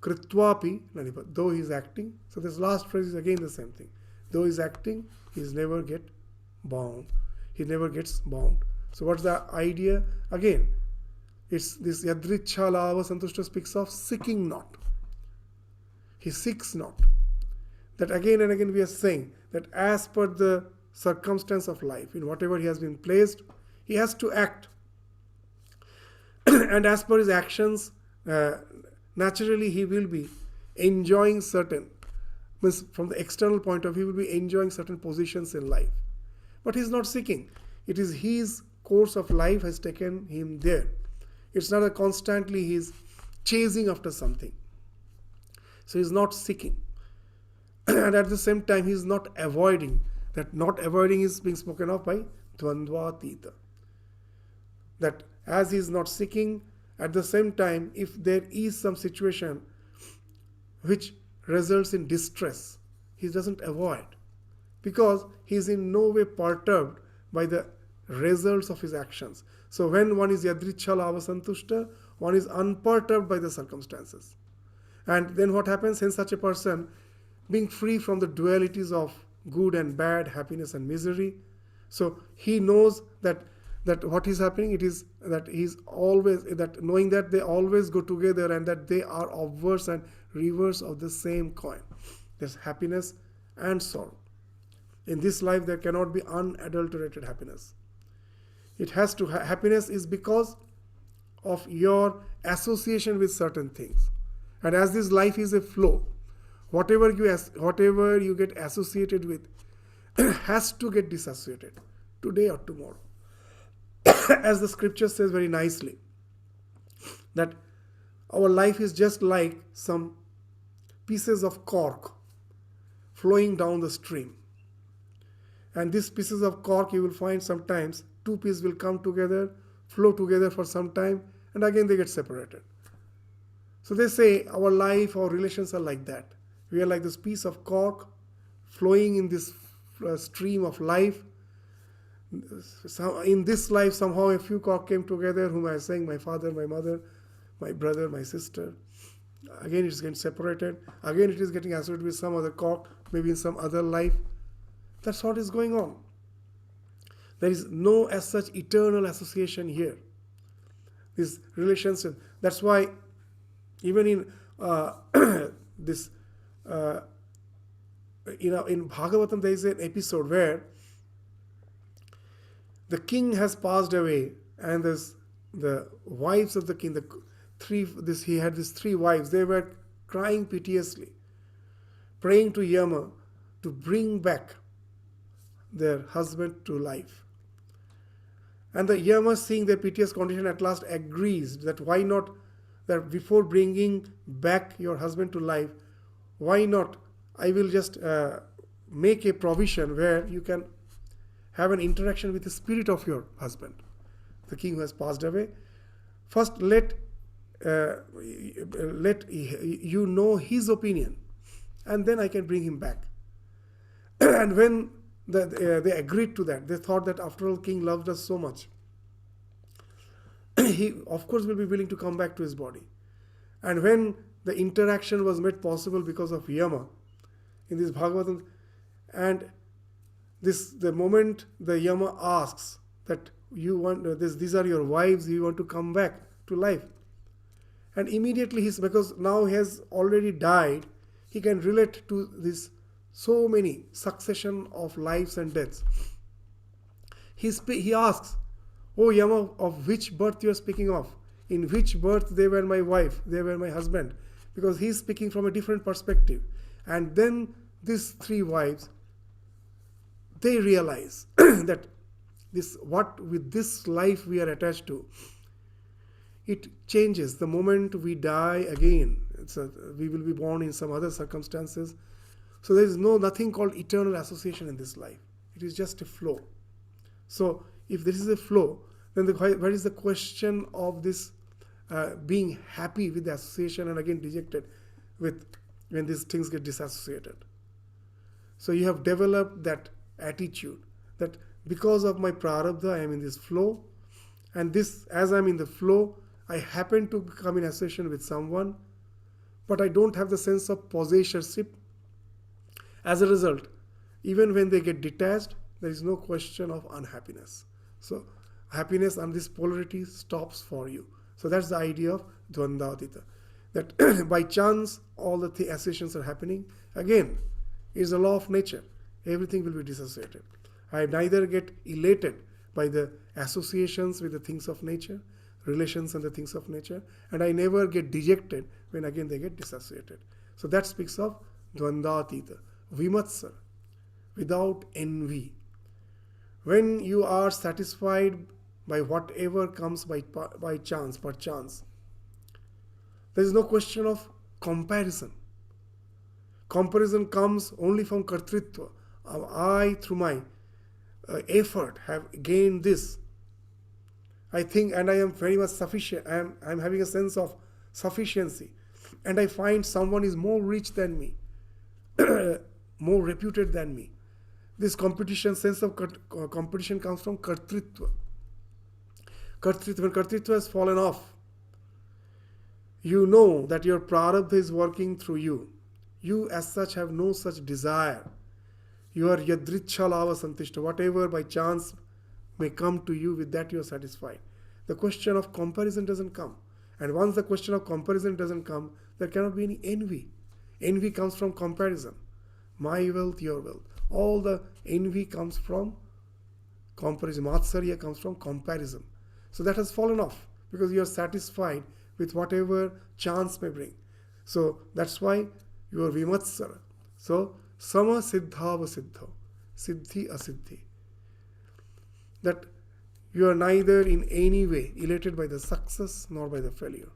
Kritvapi nanipa. Though he is acting. So this last phrase is again the same thing. Though he is acting, he never gets bound. He never gets bound. So what's the idea? Again, it's this yadrichha lava santushta speaks of seeking not. He seeks not. That again and again we are saying that as per the circumstance of life, in whatever he has been placed, he has to act. And as per his actions, naturally he will be enjoying from the external point of view, he will be enjoying certain positions in life. But he is not seeking. It is his course of life has taken him there. It's not that constantly he is chasing after something. So he is not seeking. And at the same time, he is not avoiding. That not avoiding is being spoken of by dvandvatita. That as he is not seeking, at the same time, if there is some situation which results in distress, he doesn't avoid. Because he is in no way perturbed by the results of his actions. So when one is yadrichha lava santushta, one is unperturbed by the circumstances. And then what happens in such a person, being free from the dualities of good and bad, happiness and misery. So he knows that that what is happening, it is that he's always, that knowing that they always go together and that they are obverse and reverse of the same coin. There's happiness and sorrow. In this life there cannot be unadulterated happiness. It has to, happiness is because of your association with certain things. And as this life is a flow, whatever you get associated with has to get dissociated today or tomorrow. As the scripture says very nicely, that our life is just like some pieces of cork flowing down the stream. And these pieces of cork, you will find sometimes two pieces will come together, flow together for some time, and again they get separated. So they say our life, our relations are like that. We are like this piece of cork flowing in this stream of life. So in this life, somehow a few cork came together, whom I was saying, my father, my mother, my brother, my sister. Again, it's getting separated. Again, it is getting associated with some other cork, maybe in some other life. That's what is going on. There is no as such eternal association here. This relationship. That's why even in this, in Bhagavatam, there is an episode where the king has passed away, and there's the wives of the king, he had these three wives. They were crying piteously, praying to Yama to bring back their husband to life. And the Yama, seeing their piteous condition, at last agrees that why not, that before bringing back your husband to life, why not, I will just make a provision where you can have an interaction with the spirit of your husband, the king who has passed away. First, let you know his opinion, and then I can bring him back. And when they agreed to that, they thought that after all, king loved us so much, he of course will be willing to come back to his body. And when the interaction was made possible because of Yama in this Bhagavatam, and the moment the Yama asks that you want these are your wives, you want to come back to life, and immediately because now he has already died, he can relate to this so many succession of lives and deaths. He asks, "Oh Yama, of which birth you are speaking of? In which birth they were my wife, they were my husband?" Because he is speaking from a different perspective. And then these three wives, they realize that with this life we are attached to, it changes. The moment we die again, we will be born in some other circumstances. So there is nothing called eternal association in this life. It is just a flow. So if this is a flow, then what is the question of this being happy with the association and again dejected when these things get disassociated? So you have developed that attitude that because of my prarabdha, I am in this flow, and as I'm in the flow, I happen to come in association with someone, but I don't have the sense of possessorship. As a result, even when they get detached, there is no question of unhappiness. So happiness and this polarity stops for you. So that's the idea of dvandvatita, that by chance all the associations are happening. Again, it's a law of nature. Everything will be dissociated. I neither get elated by the associations with the things of nature, relations and the things of nature, and I never get dejected when again they get dissociated. So that speaks of dvandvatita, vimatsara, without envy. When you are satisfied by whatever comes by chance, perchance, there is no question of comparison. Comparison comes only from kartritva. I, through my effort, have gained this. I think, and I am very much sufficient. I am having a sense of sufficiency. And I find someone is more rich than me, more reputed than me. This competition, sense of competition comes from kartritva. When kartritva has fallen off, you know that your prarabdha is working through you. You as such have no such desire. You are yadricha lava santishta. Whatever by chance may come to you, with that you are satisfied. The question of comparison doesn't come. And once the question of comparison doesn't come, there cannot be any envy. Envy comes from comparison. My wealth, your wealth. All the envy comes from comparison. Matsarya comes from comparison. So that has fallen off because you are satisfied with whatever chance may bring. So that's why you are vimatsara. So sama siddhava siddho. Siddhi asiddhi. That you are neither in any way elated by the success nor by the failure.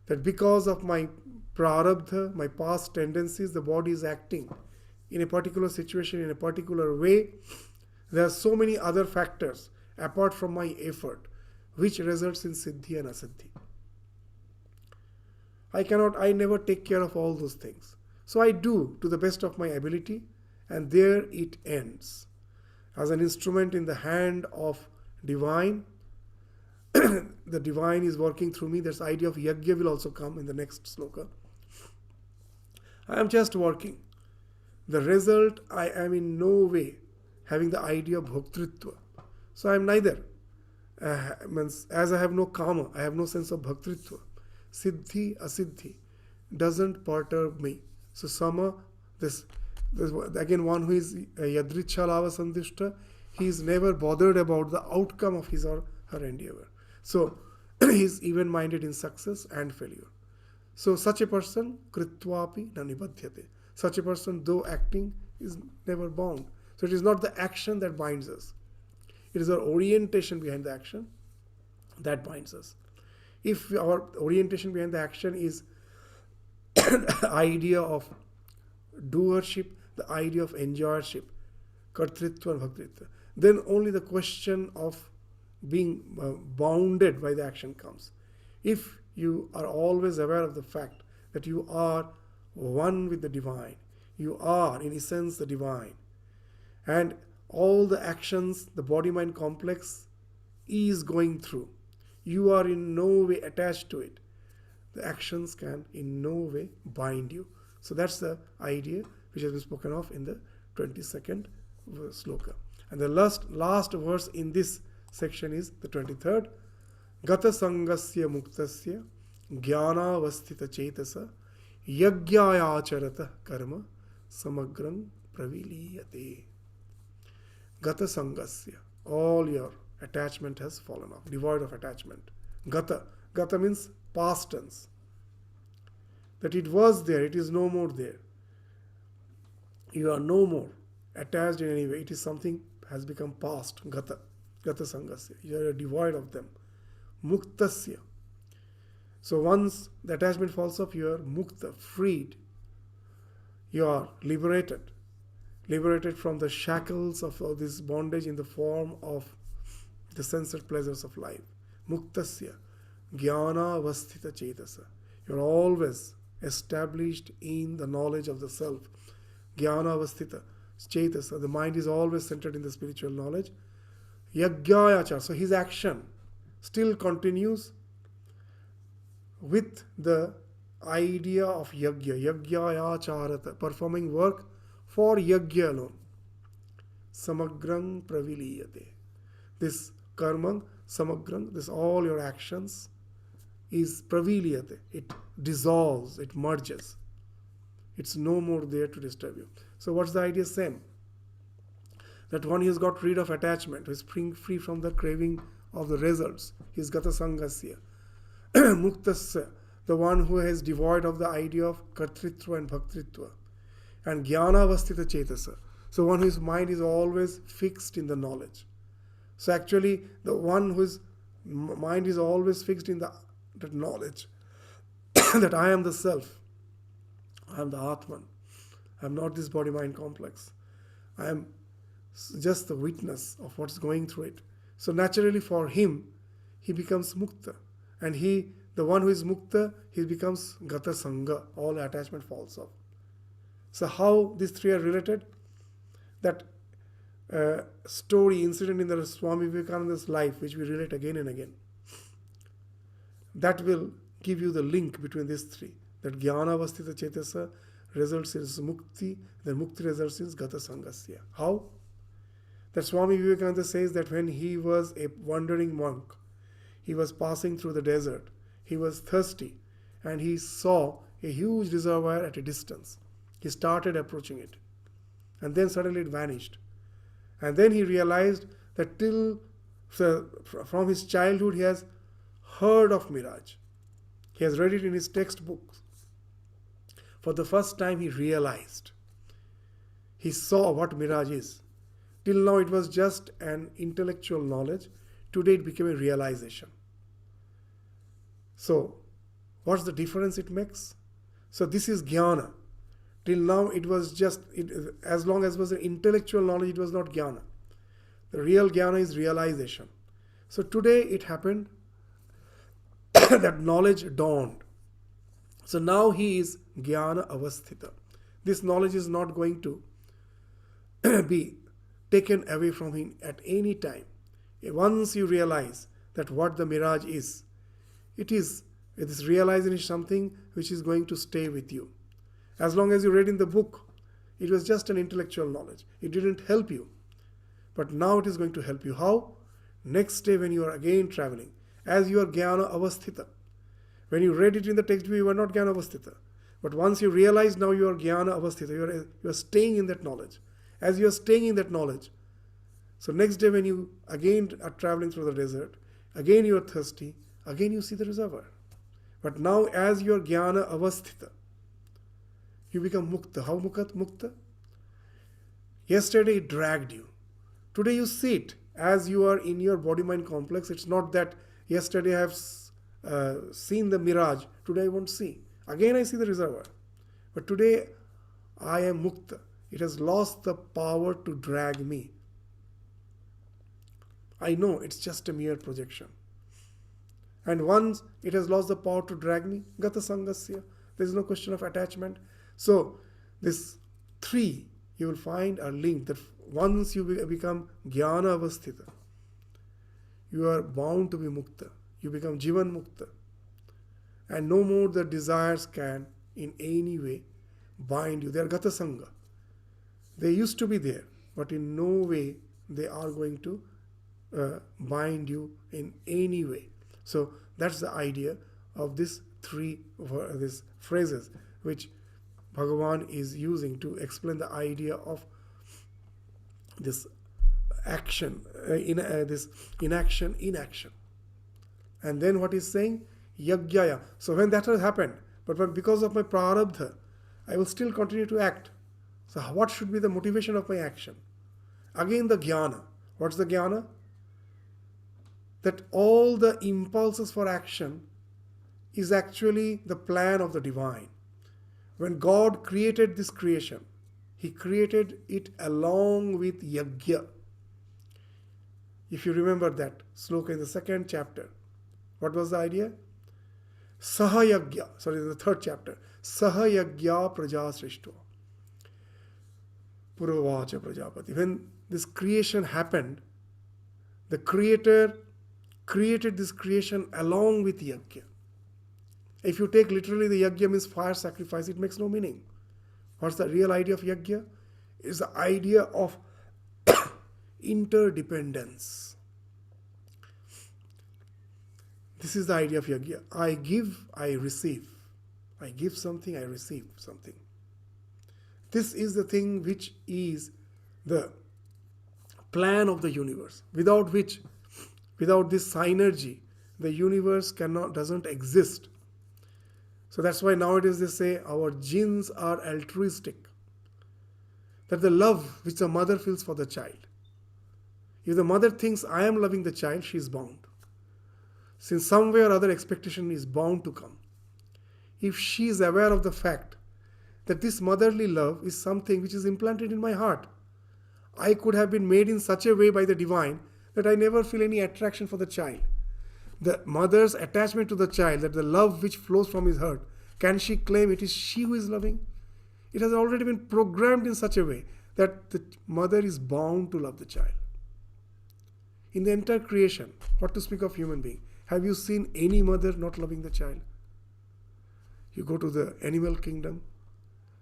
That because of my prarabdha, my past tendencies, the body is acting in a particular situation in a particular way. There are so many other factors apart from my effort which results in siddhi and asiddhi. I never take care of all those things. So I do to the best of my ability, and there it ends. As an instrument in the hand of divine, the divine is working through me. This idea of yajna will also come in the next sloka. I am just working. The result, I am in no way having the idea of bhaktritva. So I am neither. As I have no kama, I have no sense of bhaktritva. Siddhi, asiddhi doesn't perturb me. So sama, this again, one who is yadricha lava sandishta, he is never bothered about the outcome of his or her endeavor. So he is even-minded in success and failure. So such a person, kritvapi na nibadhyate. Such a person, though acting, is never bound. So it is not the action that binds us. It is our orientation behind the action that binds us. If our orientation behind the action is the idea of doership, the idea of enjoyership, kartritva and bhaktritva, then only the question of being bounded by the action comes. If you are always aware of the fact that you are one with the divine, you are in essence the divine, and all the actions the body-mind complex is going through, you are in no way attached to it. The actions can in no way bind you. So that's the idea which has been spoken of in the 22nd sloka. And the last verse in this section is the 23rd. Gata sangasya muktasya jnanavasthita chetasa yajnayacharata karma samagrang praviliyate. Gata sangasya. All your attachment has fallen off, devoid of attachment. Gata. Gata means past tense. That it was there, it is no more there. You are no more attached in any way. It is something has become past. Gata. Gata sangasya. You are devoid of them. Muktasya. So once the attachment falls off, you are mukta, freed. You are liberated. Liberated from the shackles of all this bondage in the form of the sensual pleasures of life. Muktasya. Jnana avasthita chetasa. You are always established in the knowledge of the self. Jnana avasthita chetasa. The mind is always centered in the spiritual knowledge. Yajnayachara. So his action still continues with the idea of yajna. Yajnayacharata. Performing work for yajna alone. Samagrang praviliyate. This karma, samagrang, this all your actions is praviliyate. It dissolves, it merges. It's no more there to disturb you. So what's the idea? Same. That one who has got rid of attachment, who is free from the craving of the results. He is gata sangasya. Muktasya, the one who is devoid of the idea of kartritva and bhaktritva. And jnana avasthita chetasa. So one whose mind is always fixed in the knowledge. So actually, the one whose mind is always fixed in that knowledge that I am the self, I am the Atman, I am not this body-mind complex, I am just the witness of what's going through it. So naturally for him, he becomes mukta. And the one who is mukta, he becomes gata sangha, all attachment falls off. So how these three are related? That story, incident in the Swami Vivekananda's life, which we relate again and again, that will give you the link between these three. That jnana avasthita chetasa results in mukti, then mukti results in gata sangasya. How? That Swami Vivekananda says that when he was a wandering monk, he was passing through the desert, he was thirsty, and he saw a huge reservoir at a distance. He started approaching it, and then suddenly it vanished. And then he realized that from his childhood he has heard of mirage. He has read it in his textbooks. For the first time he realized. He saw what mirage is. Till now it was just an intellectual knowledge. Today it became a realization. So, what's the difference it makes? So this is jnana. Till now it was just, as long as it was an intellectual knowledge, it was not jnana. The real jnana is realization. So today it happened that knowledge dawned. So now he is jnana avasthita. This knowledge is not going to be taken away from him at any time. Once you realize that what the mirage is, this realization is something which is going to stay with you. As long as you read in the book, it was just an intellectual knowledge. It didn't help you. But now it is going to help you. How? Next day when you are again traveling, as you are jnana avasthita. When you read it in the textbook, you were not jnana avasthita. But once you realize now you are jnana avasthita, you are staying in that knowledge. As you are staying in that knowledge, so next day when you again are traveling through the desert, again you are thirsty, again you see the reservoir. But now as you are jnana avasthita, you become mukta. How mukta? Yesterday it dragged you. Today you see it. As you are in your body-mind complex, it's not that yesterday I have seen the mirage, today I won't see. Again I see the reservoir. But today I am mukta. It has lost the power to drag me. I know it's just a mere projection. And once it has lost the power to drag me, gata sangasya, there is no question of attachment. So, this three you will find are linked. That once you become jnana avasthita, you are bound to be mukta. You become jivan mukta. And no more the desires can in any way bind you. They are gata sanga. They used to be there, but in no way they are going to bind you in any way. So that's the idea of these these phrases which Bhagavan is using to explain the idea of this action, this inaction. And then what he's saying? Yagyaya. So when that has happened, but because of my prarabdha, I will still continue to act. So what should be the motivation of my action? Again the jnana. What's the jnana? That all the impulses for action is actually the plan of the divine. When God created this creation, He created it along with yajna. If you remember that sloka in the second chapter, what was the idea? Sahayagya, in the third chapter. Sahayagya praja srishto. Purvavacha prajapati. When this creation happened, the Creator created this creation along with yajna. If you take literally the yajna means fire sacrifice, it makes no meaning. What's the real idea of yajna? It's the idea of interdependence. This is the idea of yajna. I give, I receive. I give something, I receive something. This is the thing which is the plan of the universe, without which, without this synergy, the universe doesn't exist. So that's why nowadays they say our genes are altruistic. That the love which the mother feels for the child. If the mother thinks I am loving the child, she is bound. Since some way or other expectation is bound to come. If she is aware of the fact that this motherly love is something which is implanted in my heart, I could have been made in such a way by the divine that I never feel any attraction for the child. The mother's attachment to the child, that the love which flows from his heart, can she claim it is she who is loving? It has already been programmed in such a way that the mother is bound to love the child. In the entire creation, what to speak of human being, have you seen any mother not loving the child? You go to the animal kingdom.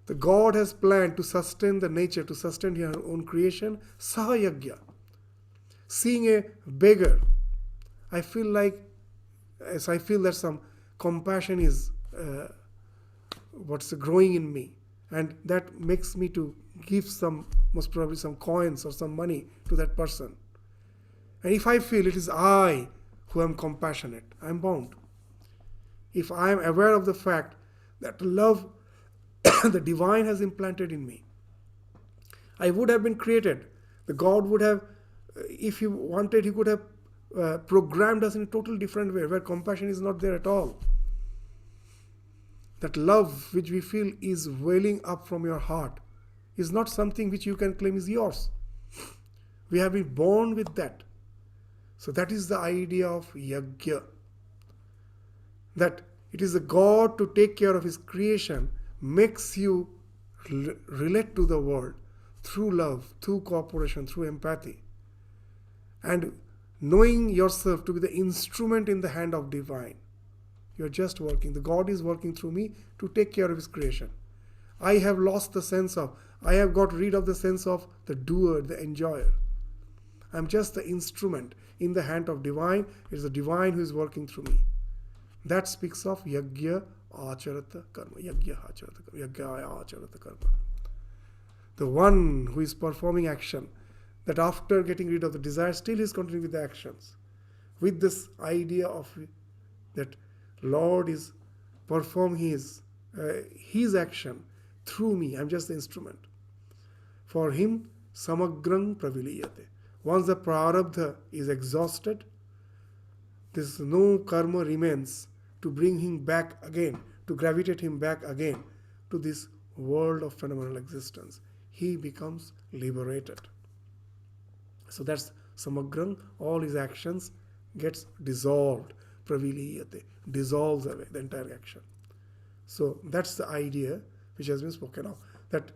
The God has planned to sustain the nature, to sustain her own creation, sahayagya. seeing a beggar, I feel that some compassion is growing in me, and that makes me to give most probably some coins or some money to that person. And if I feel it is I who am compassionate, I am bound. If I am aware of the fact that love the divine has implanted in me, I would have been created. The God would have, if he wanted, he could have programmed us in a totally different way, where compassion is not there at all. That love which we feel is welling up from your heart is not something which you can claim is yours. We have been born with that. So that is the idea of yajna. That it is the God to take care of his creation makes you relate to the world through love, through cooperation, through empathy. And knowing yourself to be the instrument in the hand of divine. You're just working. The God is working through me to take care of his creation. I have lost the sense of, I have got rid of the sense of the doer, the enjoyer. I'm just the instrument in the hand of divine. It is the divine who is working through me. That speaks of yajna acharata karma. Yajna acharata karma. Yajna acharata karma. The one who is performing action, that after getting rid of the desire, still is continuing with the actions. With this idea of that Lord is performing his action through me. I'm just the instrument. For him, samagrang praviliyate. Once the prarabdha is exhausted, this no karma remains to bring him back again, to gravitate him back again to this world of phenomenal existence. He becomes liberated. So that's samagrang, all his actions gets dissolved. Praviliyate, dissolves away the entire action. So that's the idea which has been spoken of. That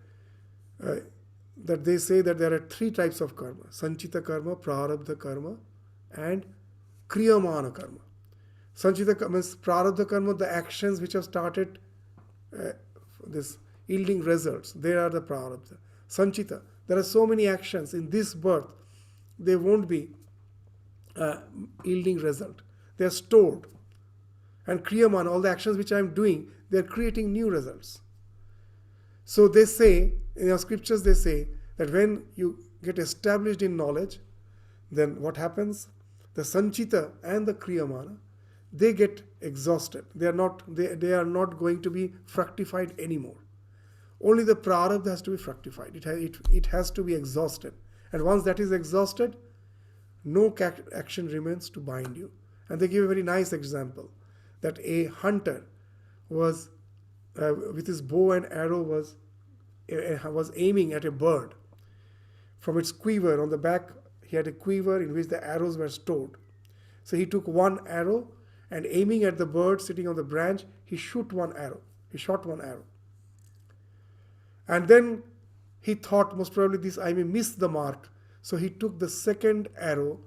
they say that there are three types of karma: sanchita karma, prarabdha karma, and kriyamana karma. Sanchita karma means prarabdha karma, the actions which have started this yielding results. They are the prarabdha. Sanchita, there are so many actions in this birth, they won't be yielding result. They are stored. And kriyamana, all the actions which I am doing, they are creating new results. So they say, in our scriptures they say, that when you get established in knowledge, then what happens? The sanchita and the kriyamana, they get exhausted. They are not going to be fructified anymore. Only the prarabdha has to be fructified. It has to be exhausted. And once that is exhausted, no action remains to bind you. And they give a very nice example, that a hunter was, with his bow and arrow, was aiming at a bird. From its quiver on the back, he had a quiver in which the arrows were stored. So he took one arrow, and aiming at the bird sitting on the branch, he shot one arrow. And then he thought, most probably this I may miss the mark. So he took the second arrow,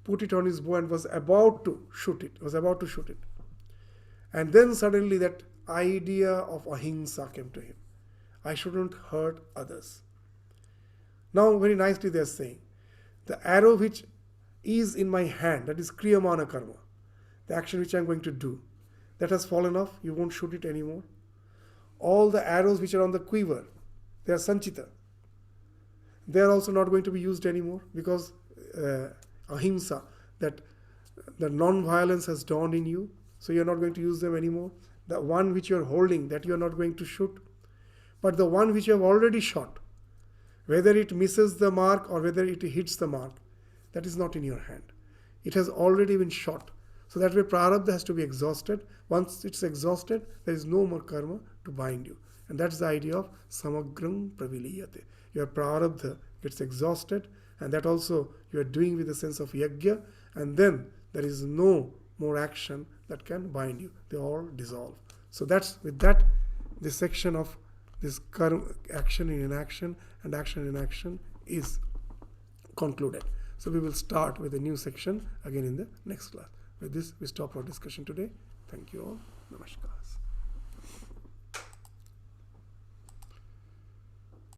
put it on his bow, and was about to shoot it. And then suddenly that idea of ahimsa came to him. I shouldn't hurt others. Now very nicely they are saying, the arrow which is in my hand, that is kriyamana karma, the action which I am going to do, that has fallen off, you won't shoot it anymore. All the arrows which are on the quiver, they are sanchita. They are also not going to be used anymore, because ahimsa, that the non-violence has dawned in you, so you are not going to use them anymore. The one which you are holding, that you are not going to shoot. But the one which you have already shot, whether it misses the mark or whether it hits the mark, that is not in your hand. It has already been shot. So that way prarabdha has to be exhausted. Once it's exhausted, there is no more karma to bind you. And that's the idea of samagrang praviliyate. Your prarabdha gets exhausted, and that also you are doing with a sense of yajna, and then there is no more action that can bind you. They all dissolve. So that's with that, this section of this karma, action in inaction and action in action, is concluded. So we will start with a new section again in the next class. With this, we stop our discussion today. Thank you all. Namaskar.